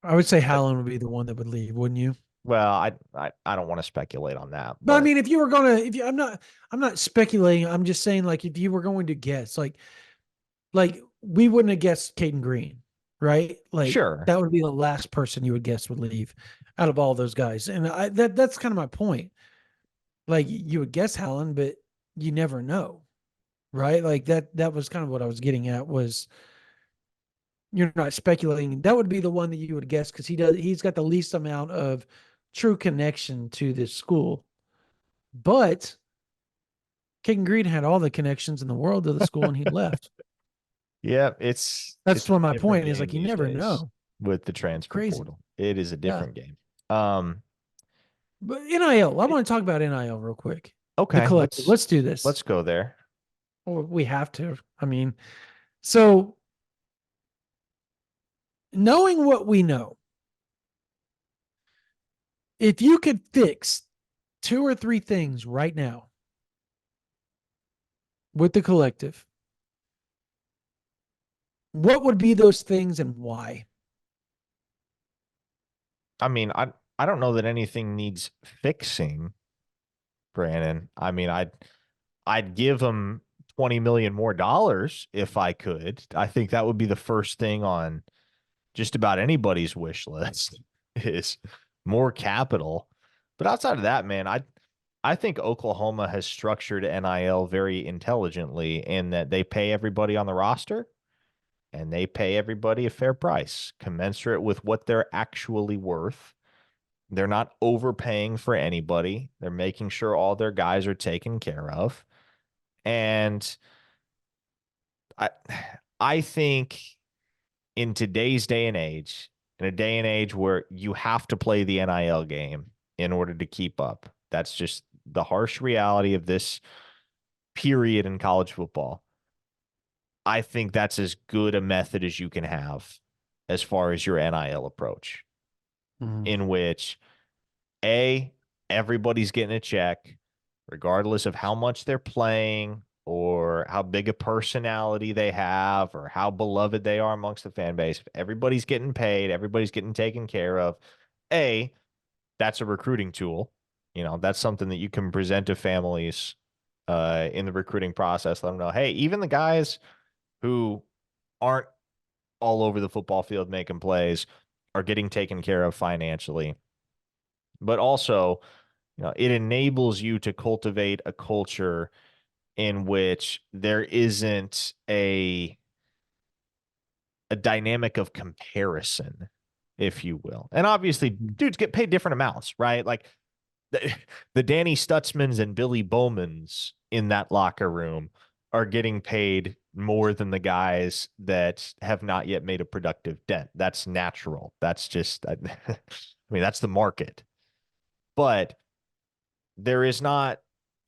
I would say But, Hallen would be the one that would leave, wouldn't you? well, I don't want to speculate on that, But I but mean, if you were gonna, if you, I'm not speculating. I'm just saying, like, if you were going to guess, like we wouldn't have guessed Caden Green, right? Like sure. that would be the last person you would guess would leave out of all those guys, and that's kind of my point. Like you would guess Hallen, but you never know, right? Like that was kind of what I was getting at was you're not speculating. That would be the one that you would guess because he's got the least amount of true connection to this school. But Caden Green had all the connections in the world to the school and he left. Yeah, That's it's a what my different point is. game Like you these never days know. with the transfer Crazy. portal. It is a Yeah. different game. Um, But NIL, I it- want to talk about NIL real quick. The okay, collective. Let's do this. let's go there. Or we have to. I mean, so knowing what we know, if you could fix 2 or 3 things right now with the collective, what would be those things and why? I mean, I don't know that anything needs fixing, Brandon. I mean, I'd give them 20 million more dollars if I could. I think that would be the first thing on just about anybody's wish list is more capital. But outside of that, man, I think Oklahoma has structured NIL very intelligently in that they pay everybody on the roster and they pay everybody a fair price, commensurate with what they're actually worth. They're not overpaying for anybody. They're making sure all their guys are taken care of. And I I think in today's day and age, in a day and age where you have to play the NIL game in order to keep up, that's just the harsh reality of this period in college football. I think that's as good a method as you can have as far as your NIL approach, Mm. in which A, everybody's getting a check, regardless of how much they're playing or how big a personality they have or how beloved they are amongst the fan base. If everybody's getting paid, everybody's getting taken care of. A, that's a recruiting tool. You know, that's something that you can present to families in the recruiting process. Let them know, hey, even the guys who aren't all over the football field making plays are getting taken care of financially. But also, you know, it enables you to cultivate a culture in which there isn't a dynamic of comparison, if you will. And obviously, dudes get paid different amounts, right? Like the Danny Stutzmans and Billy Bowmans in that locker room are getting paid more than the guys that have not yet made a productive dent. That's natural. That's just, I mean, that's the market. But there is not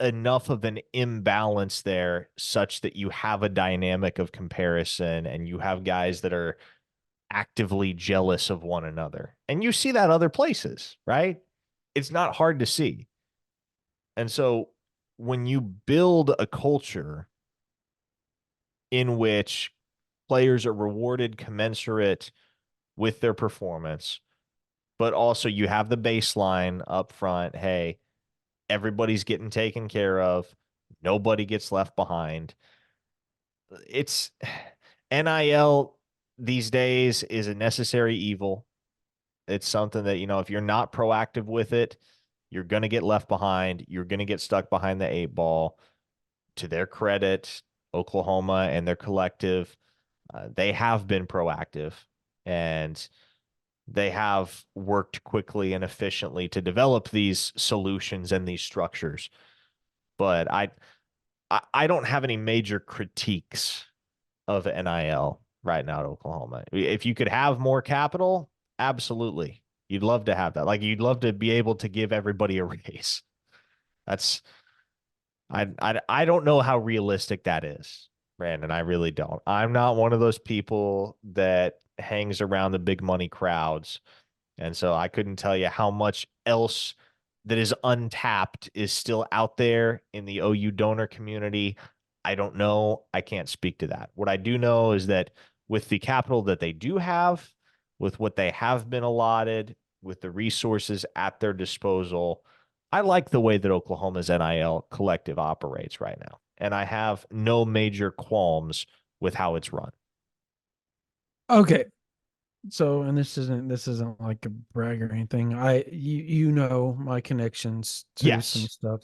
enough of an imbalance there such that you have a dynamic of comparison and you have guys that are actively jealous of one another. And you see that other places, right? It's not hard to see. And so when you build a culture in which players are rewarded commensurate with their performance, but also you have the baseline up front. Hey, everybody's getting taken care of. Nobody gets left behind. It's NIL these days is a necessary evil. It's something that, if you're not proactive with it, you're going to get left behind. You're going to get stuck behind the eight ball. To their credit, Oklahoma and their collective, they have been proactive and they have worked quickly and efficiently to develop these solutions and these structures. But I don't have any major critiques of NIL right now at Oklahoma. If you could have more capital, absolutely. You'd love to have that. Like you'd love to be able to give everybody a raise. That's I don't know how realistic that is, Brandon. I really don't. I'm not one of those people that hangs around the big money crowds. And so I couldn't tell you how much else that is untapped is still out there in the OU donor community. I don't know. I can't speak to that. What I do know is that with the capital that they do have, with what they have been allotted, with the resources at their disposal, I like the way that Oklahoma's NIL collective operates right now. And I have no major qualms with how it's run. Okay. So, and this isn't like a brag or anything. You know my connections to some Yes. stuff.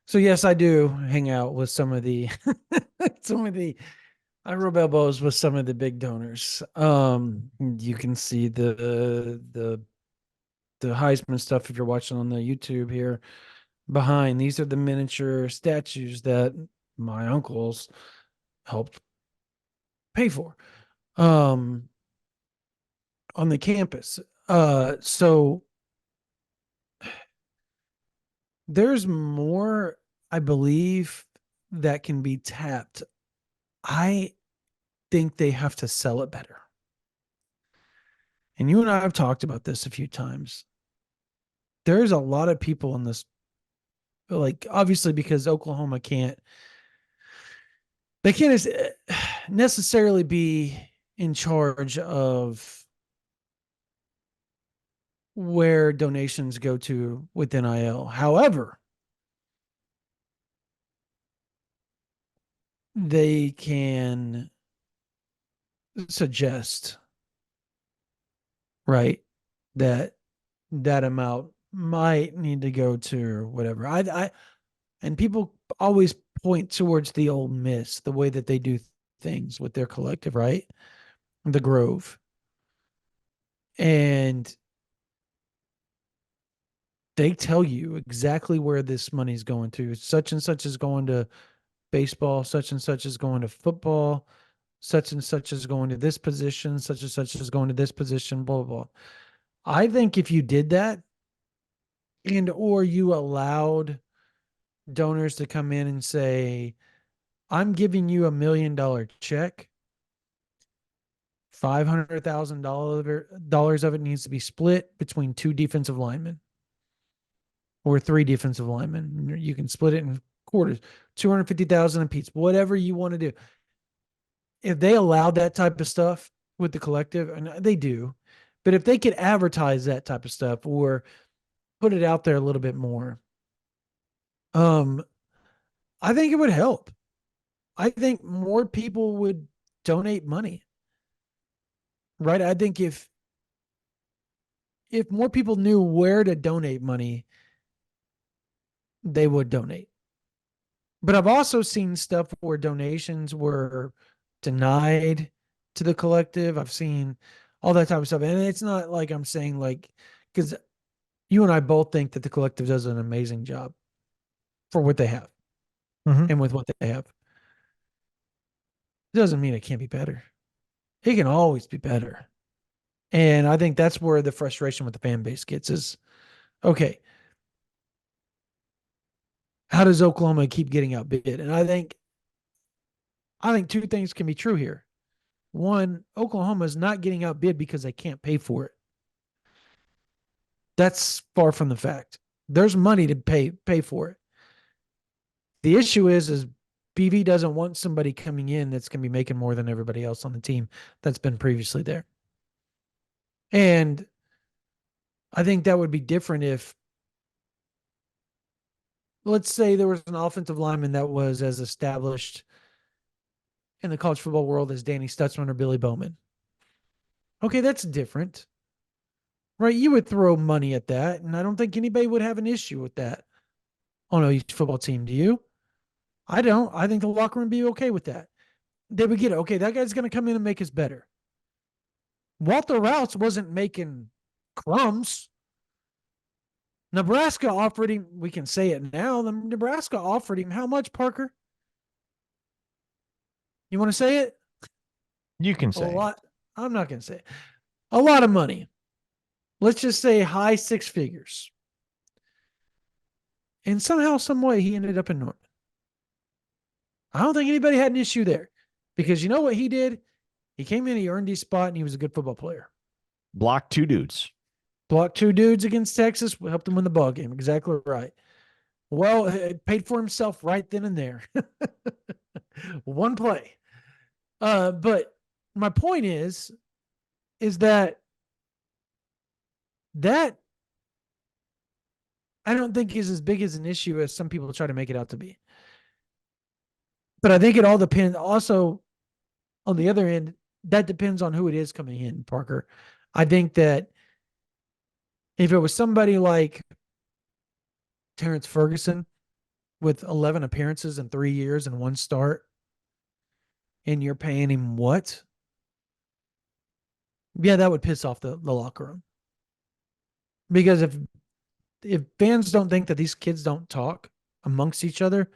So yes, I do hang out with some of the some of the I rub elbows with some of the big donors. You can see the Heisman stuff if you're watching on the YouTube here behind. These are the miniature statues that my uncles helped pay for um on the campus. So there's more, I believe, that can be tapped. I think they have to sell it better. And you and I have talked about this a few times. There's a lot of people in this, like, obviously, because Oklahoma they can't necessarily be in charge of where donations go to with NIL. However, they can suggest, right, that that amount might need to go to whatever. And people always point towards the Ole Miss, the way that they do things with their collective, right? The Grove. And they tell you exactly where this money's going to. Such and such is going to baseball, such and such is going to football, such and such is going to this position, such and such is going to this position, blah, blah, blah. I think if you did that and or you allowed donors to come in and say, I'm giving you $1 million check, $500,000 of it needs to be split between 2 defensive linemen or 3 defensive linemen. You can split it in quarters, 250,000 apiece, whatever you want to do. If they allowed that type of stuff with the collective, and they do, but if they could advertise that type of stuff or put it out there a little bit more, I think it would help. I think more people would donate money. Right? I think if more people knew where to donate money, they would donate. But I've also seen stuff where donations were denied to the collective. I've seen all that type of stuff. And it's not like I'm saying, like, because you and I both think that the collective does an amazing job for what they have and with what they have. It doesn't mean it can't be better. It can always be better. And I think that's where the frustration with the fan base gets is, okay, How does Oklahoma keep getting outbid? And I think two things can be true here. One, Oklahoma is not getting outbid because they can't pay for it. That's far from the fact. There's money to pay for it. The issue is BV doesn't want somebody coming in that's going to be making more than everybody else on the team that's been previously there. And I think that would be different if, let's say, there was an offensive lineman that was as established in the college football world as Danny Stutzman or Billy Bowman. Okay, that's different, right? You would throw money at that, and I don't think anybody would have an issue with that on a football team. Do you? I don't. I think the locker room would be okay with that. They would get it. Okay, that guy's going to come in and make us better. Walter Rouse wasn't making crumbs. Nebraska offered him, we can say it now, Nebraska offered him how much, Parker? You want to say it? You can A say lot. I'm not going to say it. A lot of money. Let's just say high six figures. And somehow, some way, he ended up in Norman. I don't think anybody had an issue there because you know what he did? He came in, he earned his spot, and he was a good football player. block 2 dudes. Blocked 2 dudes against Texas, helped him win the ball game. Exactly right. Well, it paid for himself right then and there. One play. But my point is that I don't think is as big as an issue as some people try to make it out to be. But I think it all depends. Also, on the other end, that depends on who it is coming in, Parker. I think that if it was somebody like Terrence Ferguson with 11 appearances in 3 years and 1 start, and you're paying him what? Yeah, that would piss off the locker room. Because if fans don't think that these kids don't talk amongst each other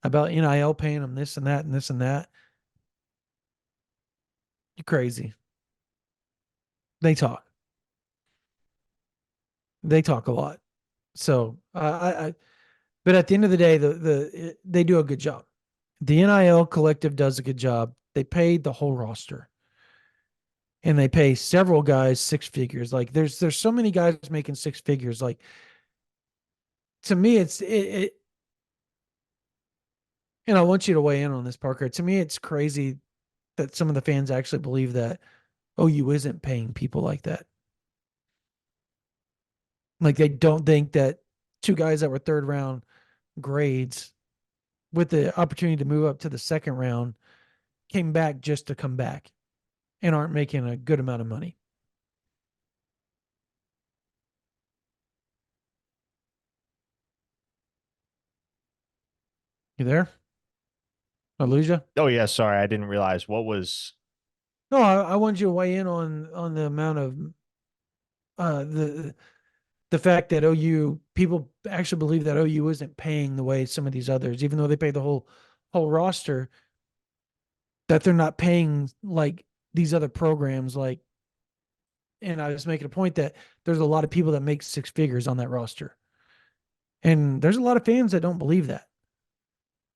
about NIL paying them this and that and this and that, you're crazy. They talk. They talk a lot. So but at the end of the day, they do a good job. The NIL collective does a good job. They paid the whole roster, and they pay several guys 6 figures. Like there's so many guys making 6 figures. Like to me, it. And I want you to weigh in on this, Parker. To me, it's crazy that some of the fans actually believe that OU isn't paying people like that. Like they don't think that 2 guys that were 3rd round grades with the opportunity to move up to the 2nd round came back just to come back and aren't making a good amount of money. You there? I lose you? Oh yeah, sorry, I didn't realize what was. No, I want you to weigh in on the amount of the fact that OU people actually believe that OU isn't paying the way some of these others, even though they pay the whole roster, that they're not paying like these other programs. Like, and I was making a point that there's a lot of people that make 6 figures on that roster, and there's a lot of fans that don't believe that.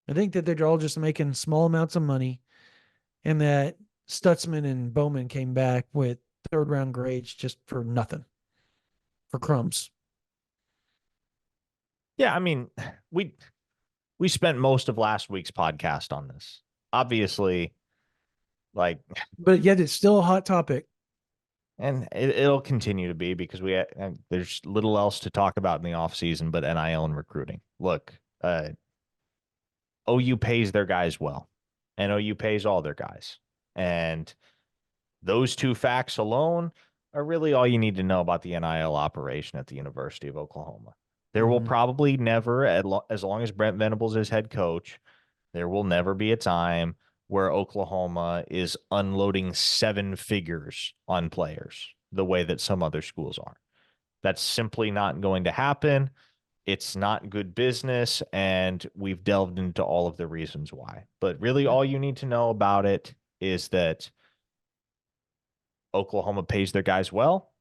I think that they're all just making small amounts of money, and that Stutzman and Bowman came back with 3rd round grades just for nothing, for crumbs. Yeah, I mean, we we spent most of last week's podcast on this. Obviously, like, But yet it's still a hot topic. and it'll continue to be because there's little else to talk about in the offseason but NIL and recruiting. Look, OU pays their guys well, and OU pays all their guys. And those 2 facts alone are really all you need to know about the NIL operation at the University of Oklahoma. There will probably never, as long as Brent Venables is head coach, there will never be a time where Oklahoma is unloading 7 figures on players the way that some other schools are. That's simply not going to happen. It's not good business, and we've delved into all of the reasons why. But really, all you need to know about it is that Oklahoma pays their guys well,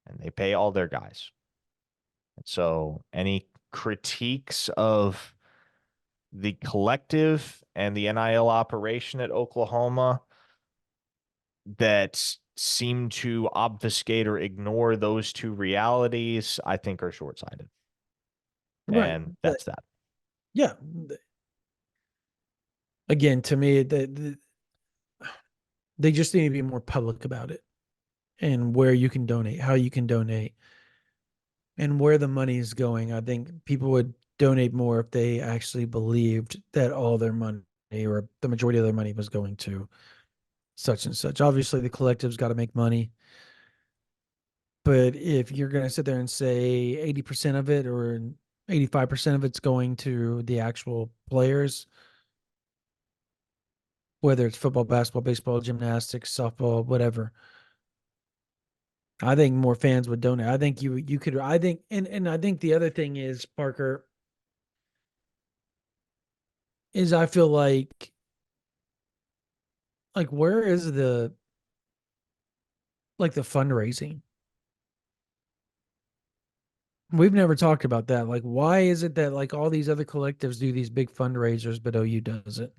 and they pay all their guys. And so any critiques of the collective and the NIL operation at Oklahoma that seem to obfuscate or ignore those two realities, I think are short-sighted. Right. And that's that. Yeah. Again, to me, they just need to be more public about it and where you can donate, how you can donate, and where the money is going. I think people would donate more if they actually believed that all their money or the majority of their money was going to such and such. Obviously, the collective's got to make money. But if you're going to sit there and say 80% of it or 85% of it's going to the actual players, whether it's football, basketball, baseball, gymnastics, softball, whatever, I think more fans would donate. I think you could I think and I think the other thing is, Parker, is I feel like where is the fundraising? We've never talked about that. Like, why is it that like all these other collectives do these big fundraisers, but OU does it?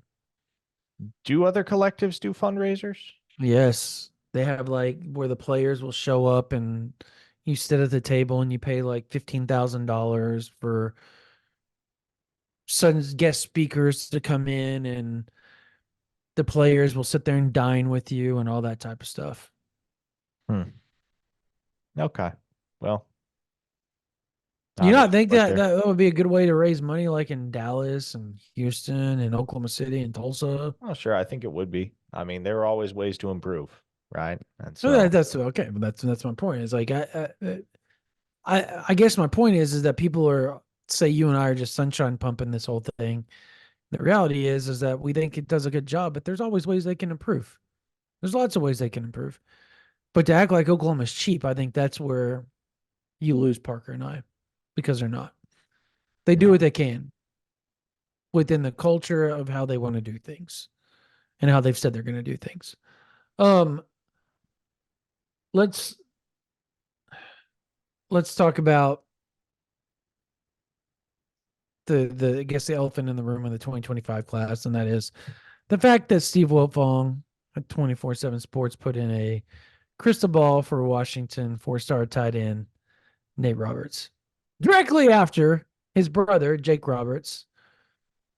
Do other collectives do fundraisers? Yes. They have like where the players will show up and you sit at the table and you pay like $15,000 for some guest speakers to come in, and the players will sit there and dine with you and all that type of stuff. Hmm. Okay. Well, You not a not think right that there. that would be a good way to raise money, like in Dallas and Houston and Oklahoma City and Tulsa? Oh, sure. I think it would be. I mean, there are always ways to improve, right? And No, so, that's okay, but that's my point. Is like I guess my point is that people are, say you and I are just sunshine pumping this whole thing. The reality is that we think it does a good job, but there's always ways they can improve. There's lots of ways they can improve. But to act like Oklahoma's cheap, I think that's where you lose Parker and I, because they're not. They do no. what they can within the culture of how they want to do things and how they've said they're going to do things. Um, let's let's talk about the I guess the elephant in the room in the 2025 class, and that is the fact that Steve Wiltfong at 24/7 Sports put in a crystal ball for Washington 4-star tight end Nate Roberts directly after his brother Jake Roberts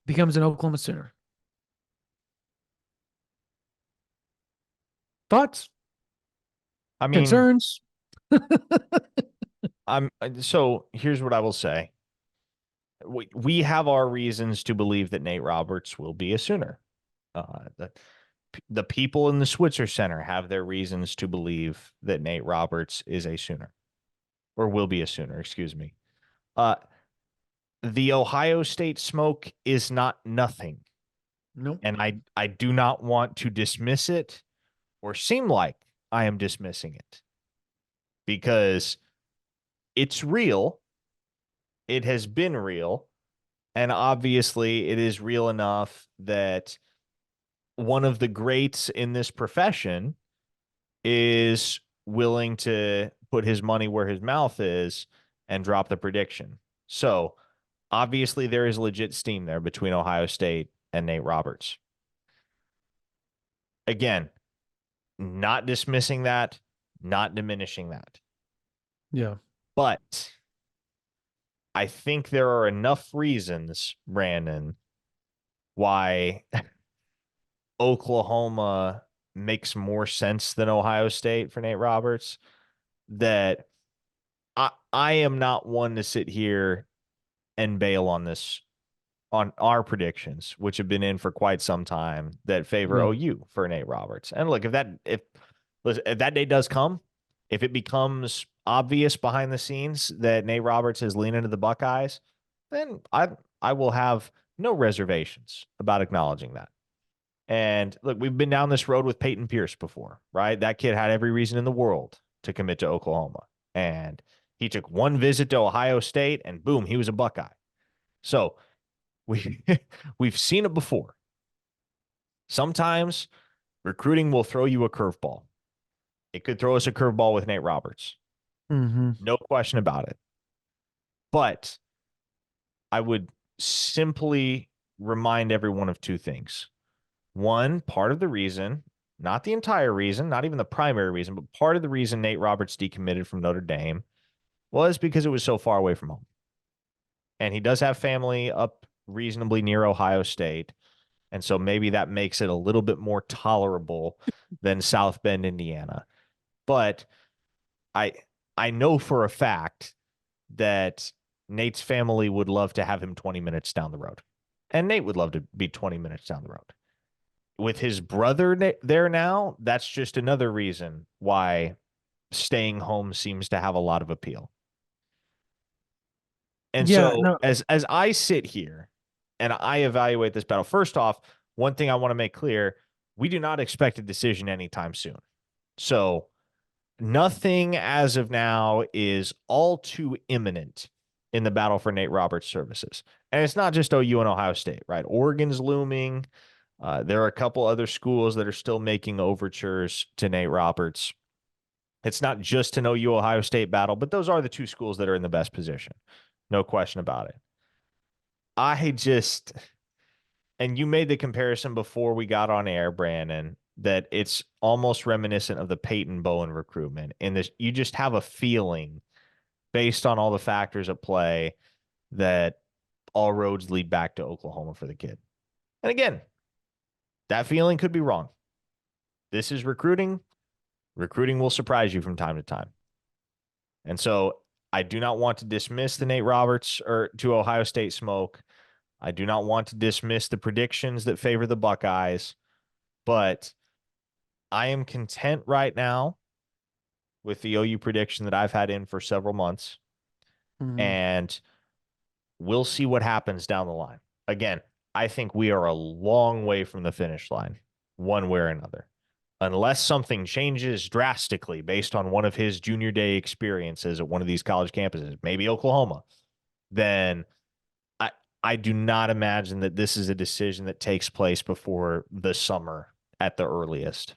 becomes an Oklahoma Sooner. Thoughts? I mean, Concerns? so here's what I will say. We have our reasons to believe that Nate Roberts will be a Sooner. The people in the Switzer Center have their reasons to believe that Nate Roberts is a Sooner or will be a Sooner, excuse me. Uh, the Ohio State smoke is not nothing. Nope. And I do not want to dismiss it or seem like I am dismissing it because it's real. It has been real. And obviously, it is real enough that one of the greats in this profession is willing to put his money where his mouth is and drop the prediction. So obviously, there is legit steam there between Ohio State and Nate Roberts. Again, not dismissing that, not diminishing that. Yeah. But I think there are enough reasons, Brandon, why Oklahoma makes more sense than Ohio State for Nate Roberts that I am not one to sit here and bail on this on our predictions, which have been in for quite some time, that favor Yeah. OU for Nate Roberts. And look, if that day does come, if it becomes obvious behind the scenes that Nate Roberts is leaning to the Buckeyes, then I will have no reservations about acknowledging that. And look, we've been down this road with Peyton Pierce before, right? That kid had every reason in the world to commit to Oklahoma. And he took one visit to Ohio State and boom, he was a Buckeye. So we we've seen it before. Sometimes recruiting will throw you a curveball. It could throw us a curveball with Nate Roberts. Mm-hmm. No question about it. But I would simply remind everyone of two things. One, part of the reason, not the entire reason, not even the primary reason, but part of the reason Nate Roberts decommitted from Notre Dame was because it was so far away from home. And he does have family up reasonably near Ohio State. And so maybe that makes it a little bit more tolerable than South Bend, Indiana. But I I know for a fact that Nate's family would love to have him 20 minutes down the road. And Nate would love to be 20 minutes down the road. With his brother there now, that's just another reason why staying home seems to have a lot of appeal. And Yeah, so no. as I sit here and I evaluate this battle, first off, one thing I want to make clear, we do not expect a decision anytime soon. So nothing as of now is all too imminent in the battle for Nate Roberts' services. And it's not just OU and Ohio State, right? Oregon's looming. There are a couple other schools that are still making overtures to Nate Roberts. It's not just an OU Ohio State battle, but those are the two schools that are in the best position. No question about it. I just, and you made the comparison before we got on air, Brandon, that it's almost reminiscent of the Peyton Bowen recruitment. In this, you just have a feeling based on all the factors at play that all roads lead back to Oklahoma for the kid. And again, that feeling could be wrong. This is recruiting. Recruiting will surprise you from time to time. And so I do not want to dismiss the Nate Roberts or to Ohio State smoke. I do not want to dismiss the predictions that favor the Buckeyes, but I am content right now with the OU prediction that I've had in for several months. Mhm. And we'll see what happens down the line. Again, I think we are a long way from the finish line, one way or another. Unless something changes drastically based on one of his junior day experiences at one of these college campuses, maybe Oklahoma, then I I do not imagine that this is a decision that takes place before the summer at the earliest.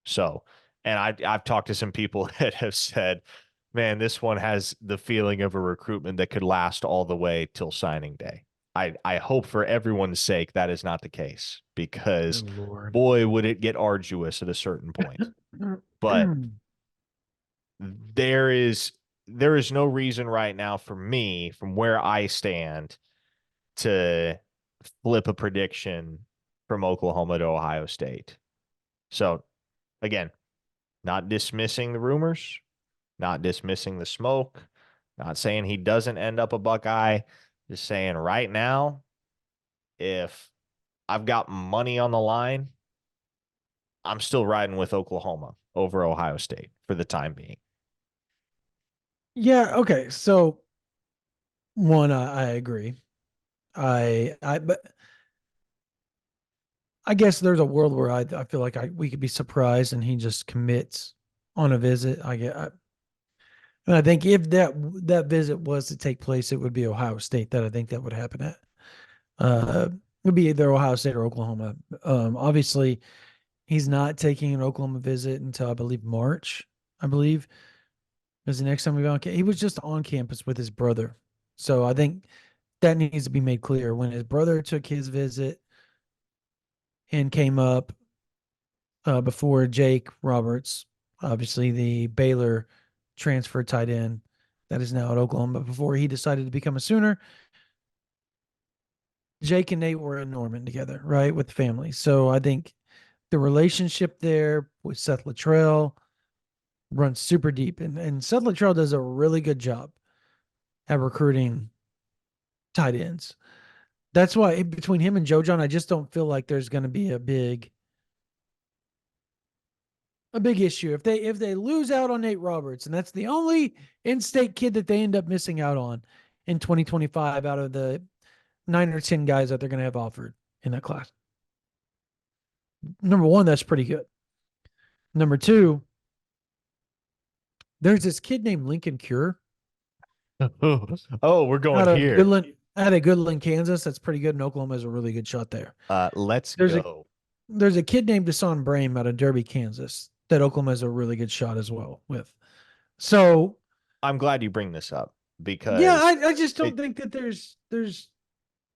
So, and I've talked to some people that have said, man, this one has the feeling of a recruitment that could last all the way till signing day. I hope for everyone's sake that is not the case because Good Lord. boy, would it get arduous at a certain point. But there is there is no reason right now for me, from where I stand, to flip a prediction from Oklahoma to Ohio State. So again, not dismissing the rumors, not dismissing the smoke, not saying he doesn't end up a Buckeye, just saying right now, if I've got money on the line, I'm still riding with Oklahoma over Ohio State for the time being. Yeah, okay. So one, I agree. But I guess there's a world where I feel like we could be surprised and he just commits on a visit. And I think if that visit was to take place, it would be Ohio State that I think that would happen at. It would be either Ohio State or Oklahoma. Obviously, he's not taking an Oklahoma visit until I believe March. I believe is the next time we go on. He was just on campus with his brother, so I think that needs to be made clear. When his brother took his visit and came up before Jake Roberts, obviously the Baylor transfer tight end that is now at Oklahoma, but before he decided to become a Sooner, Jake and Nate were in Norman together, right, with the family. So I think the relationship there with Seth Luttrell runs super deep, and Seth Luttrell does a really good job at recruiting tight ends. That's why between him and Joe John, I just don't feel like there's going to be a big issue if they lose out on Nate Roberts, and that's the only in-state kid that they end up missing out on in 2025 out of the 9 or 10 guys that they're going to have offered in that class. Number one, that's pretty good. Number two, there's this kid named Lincoln Cure Oh, we're going out of here. Goodland, Kansas. That's pretty good. And Oklahoma has a really good shot there. Let's There's a go. there's a kid named Desan Brame out of Derby, Kansas, that Oklahoma has a really good shot as well with. So I'm glad you bring this up. Yeah, because I just don't it, think that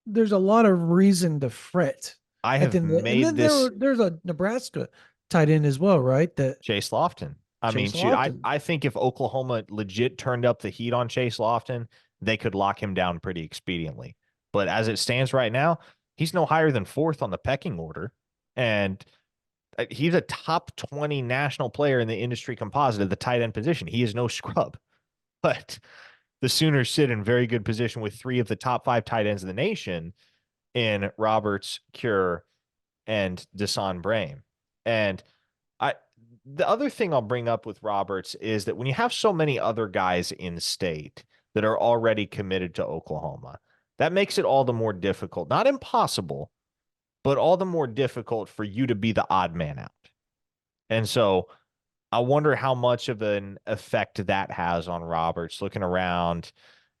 there's a lot of reason to fret I at the have end of and made then this there's a Nebraska tight end as well, right? That Chase Lofton. I mean, Chase shoot, Lofton. I think if Oklahoma legit turned up the heat on Chase Lofton, they could lock him down pretty expediently. But as it stands right now, he's no higher than fourth on the pecking order. And he's a top 20 national player in the industry composite of the tight end position. He is no scrub. But the Sooners sit in very good position with three of the top five tight ends in the nation in Roberts, Cure, and Desan Brame. And I the other thing I'll bring up with Roberts is that when you have so many other guys in state that are already committed to Oklahoma, that makes it all the more difficult, not impossible, but all the more difficult for you to be the odd man out. And so I wonder how much of an effect that has on Roberts looking around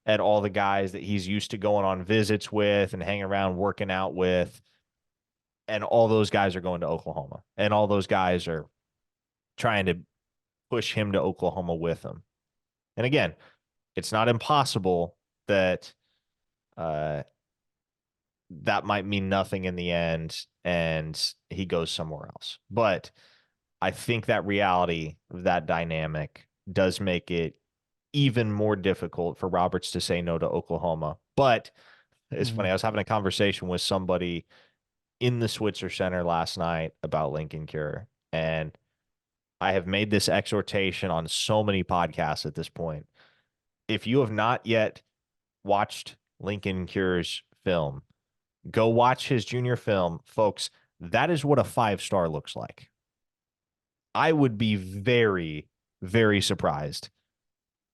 at all the guys that he's used to going on visits with and hanging around working out with. And all those guys are going to Oklahoma. And all those guys are trying to push him to Oklahoma with them. And again, it's not impossible that uh, that might mean nothing in the end and he goes somewhere else. But I think that reality of that dynamic does make it even more difficult for Roberts to say no to Oklahoma. But it's funny. I was having a conversation with somebody in the Switzer Center last night about Lincoln Cure. And I have made this exhortation on so many podcasts at this point. If you have not yet watched Lincoln Cure's film, go watch his junior film. Folks, that is what a 5-star looks like. I would be very, very surprised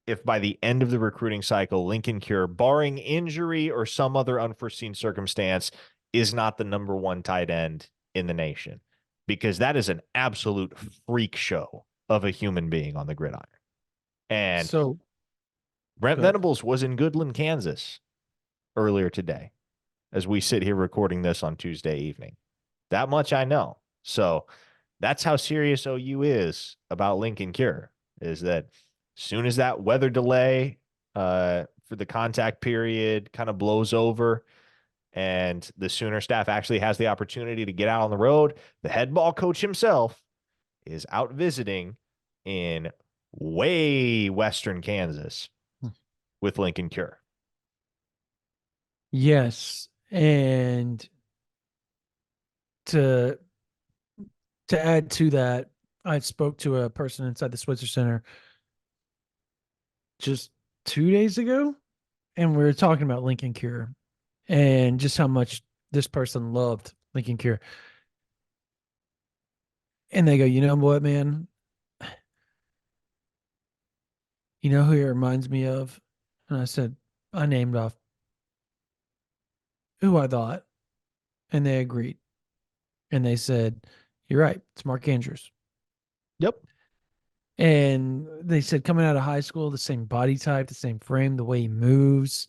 if by the end of the recruiting cycle, Lincoln Cure, barring injury or some other unforeseen circumstance, is not the number one tight end in the nation, because that is an absolute freak show of a human being on the gridiron. And So Brent good. Venables was in Goodland, Kansas earlier today as we sit here recording this on Tuesday evening. That much I know. So that's how serious OU is about Lincoln Cure, is that as soon as that weather delay for the contact period kind of blows over and the Sooner staff actually has the opportunity to get out on the road, the head ball coach himself is out visiting in way western Kansas with Lincoln Cure. Yes, and to to add to that, I spoke to a person inside the Switzer Center just 2 days ago, and we were talking about Lincoln Cure and just how much this person loved Lincoln Cure. And they go, you know what, man? You know who he reminds me of? And I said, I named off who I thought, and they agreed. And they said, you're right, it's Mark Andrews. Yep. And they said coming out of high school, the same body type, the same frame, the way he moves,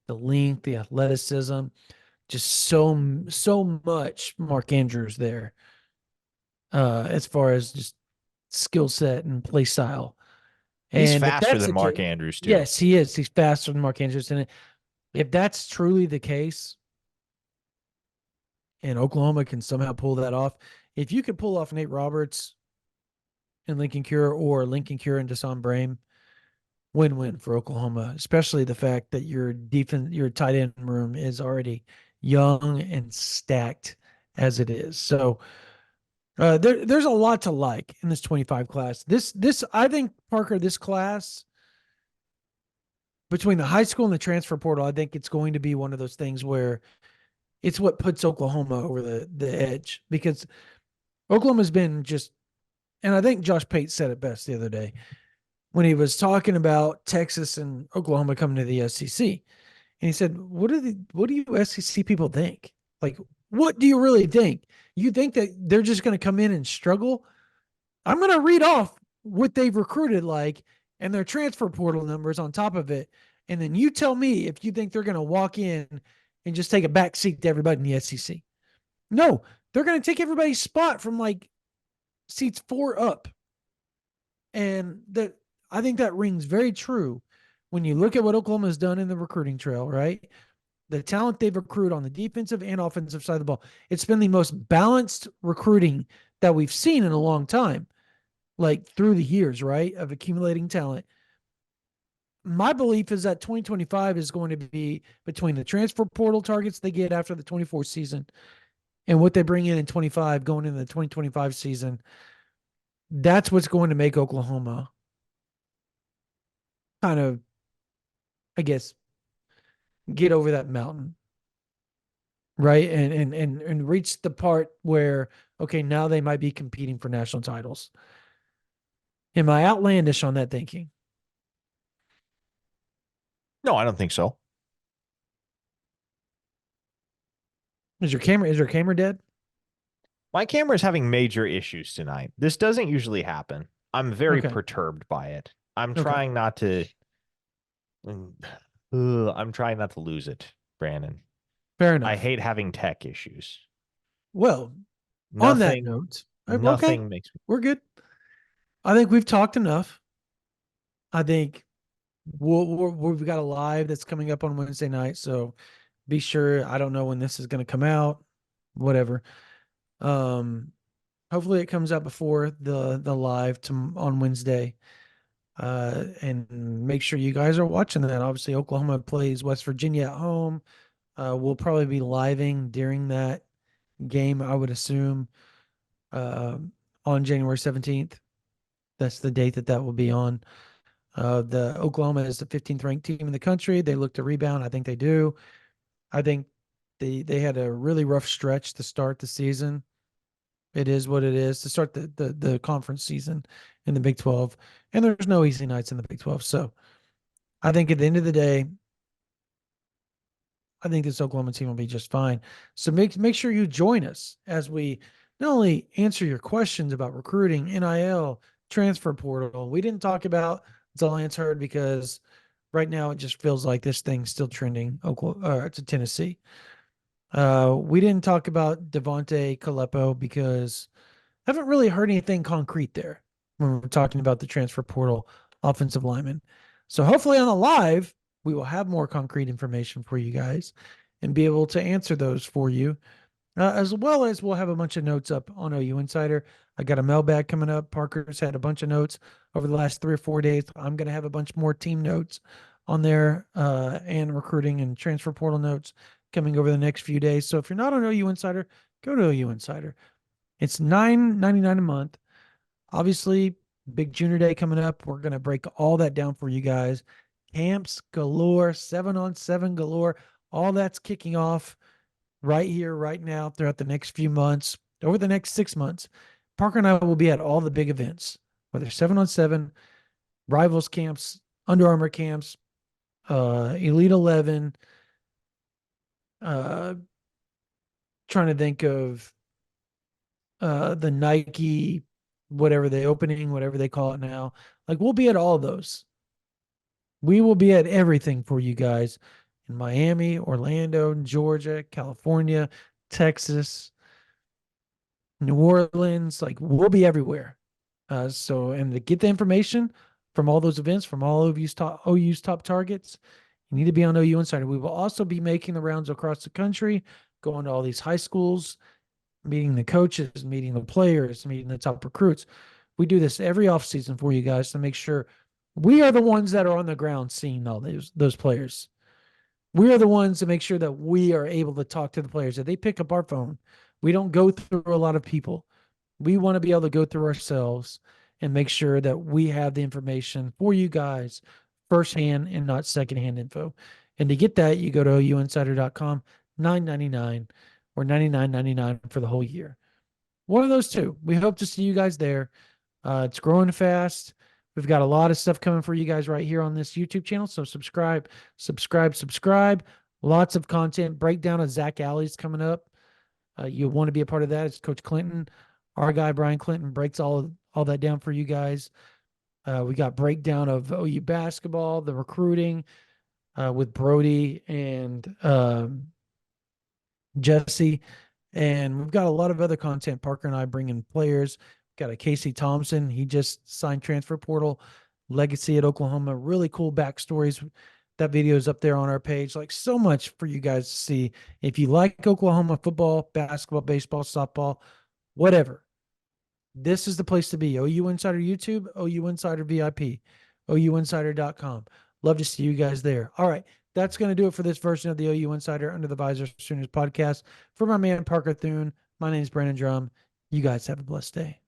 the length, the athleticism, just so much Mark Andrews there. As far as just skill set and play style. He's And if faster that's than the Mark case, Andrews, too. yes, he is. He's faster than Mark Andrews. And if that's truly the case, and Oklahoma can somehow pull that off, if you could pull off Nate Roberts and Lincoln Cure or Lincoln Cure and Desan Brame, win-win for Oklahoma, especially the fact that your tight end room is already young and stacked as it is. So there's a lot to like in this 25 class. This I think, Parker, this class between the high school and the transfer portal, I think it's going to be one of those things where it's what puts Oklahoma over the edge, because Oklahoma's been just, and I think Josh Pate said it best the other day when he was talking about Texas and Oklahoma coming to the SEC. And he said, what do you SEC people think? Like, what do you really think? You think that they're just going to come in and struggle? I'm going to read off what they've recruited like and their transfer portal numbers on top of it. And then you tell me if you think they're going to walk in and just take a back seat to everybody in the SEC. No, they're going to take everybody's spot from like seats 4 up. And that, I think that rings very true when you look at what Oklahoma has done in the recruiting trail, right? The talent they've recruited on the defensive and offensive side of the ball, it's been the most balanced recruiting that we've seen in a long time, like through the years, right? Of accumulating talent. My belief is that 2025 is going to be between the transfer portal targets they get after the 24 season and what they bring in 25 going into the 2025 season. That's what's going to make Oklahoma kind of, I guess, get over that mountain, right? And reach the part where, okay, now they might be competing for national titles. Am I outlandish on that thinking? No, I don't think so. Is your camera dead? My camera is having major issues tonight. This doesn't usually happen. I'm very Okay. perturbed by it. I'm Okay. trying not to. I'm trying not to lose it, Brandon. Fair I enough. hate having tech issues. Well, on that Nothing, note, okay, nothing makes me. we're good. I think we've talked enough. I think we've got a live that's coming up on Wednesday night. So be sure. I don't know when this is going to come out, whatever. Um, Hopefully it comes out before the live on Wednesday. And make sure you guys are watching that. Obviously, Oklahoma plays West Virginia at home. We'll probably be living during that game, I would assume, uh, on January 17th. That's the date that will be on. The Oklahoma is the 15th ranked team in the country. They look to rebound. I think they do. I think they had a really rough stretch to start the season. It is what it is to start the conference season in the Big 12. And there's no easy nights in the Big 12. So I think at the end of the day, I think this Oklahoma team will be just fine. So make sure you join us as we not only answer your questions about recruiting, NIL, transfer portal. We didn't talk about Zalance Heard because right now it just feels like this thing's still trending Oklahoma to Tennessee. We didn't talk about Devontae Kalepo because I haven't really heard anything concrete there when we're talking about the transfer portal offensive lineman. So hopefully on the live, we will have more concrete information for you guys and be able to answer those for you, as well as we'll have a bunch of notes up on OU Insider. I got a mailbag coming up. Parker's had a bunch of notes over the last 3 or 4 days. I'm going to have a bunch more team notes on there and recruiting and transfer portal notes coming over the next few days. So if you're not on OU Insider, go to OU Insider. It's $9.99 a month. Obviously, big junior day coming up. We're going to break all that down for you guys. Camps galore, 7-on-7 galore. All that's kicking off right here, right now, throughout the next few months, over the next 6 months. Parker and I will be at all the big events, whether 7-on-7, rivals camps, Under Armour camps, Elite 11, uh, trying to think of the Nike, whatever the opening, whatever they call it now. Like we'll be at all those. We will be at everything for you guys in Miami, Orlando, Georgia, California, Texas, New Orleans. Like we'll be everywhere. And to get the information from all those events, from all of OU's top targets, you need to be on OU Insider. We will also be making the rounds across the country, going to all these high schools, meeting the coaches, meeting the players, meeting the top recruits. We do this every offseason for you guys to make sure we are the ones that are on the ground seeing all those players. We are the ones to make sure that we are able to talk to the players. That they pick up our phone. We don't go through a lot of people. We want to be able to go through ourselves and make sure that we have the information for you guys firsthand and not secondhand info. And to get that, you go to ouinsider.com, $9.99 or $99.99 for the whole year. One of those two. We hope to see you guys there. It's growing fast. We've got a lot of stuff coming for you guys right here on this YouTube channel. So subscribe, subscribe, subscribe. Lots of content. Breakdown of Zach Alley's coming up. You want to be a part of that. It's Coach Clinton. Our guy, Brian Clinton, breaks all that down for you guys. We got breakdown of OU basketball, the recruiting with Brody and Jesse. And we've got a lot of other content. Parker and I bring in players. Got a Casey Thompson. He just signed transfer portal legacy at Oklahoma. Really cool backstories. That video is up there on our page. Like, so much for you guys to see. If you like Oklahoma football, basketball, baseball, softball, whatever, this is the place to be. OU Insider YouTube, OU Insider VIP, OUinsider.com. Love to see you guys there. All right. That's going to do it for this version of the OU Insider Under the Visor Sooners podcast. For my man, Parker Thune, my name is Brandon Drum. You guys have a blessed day.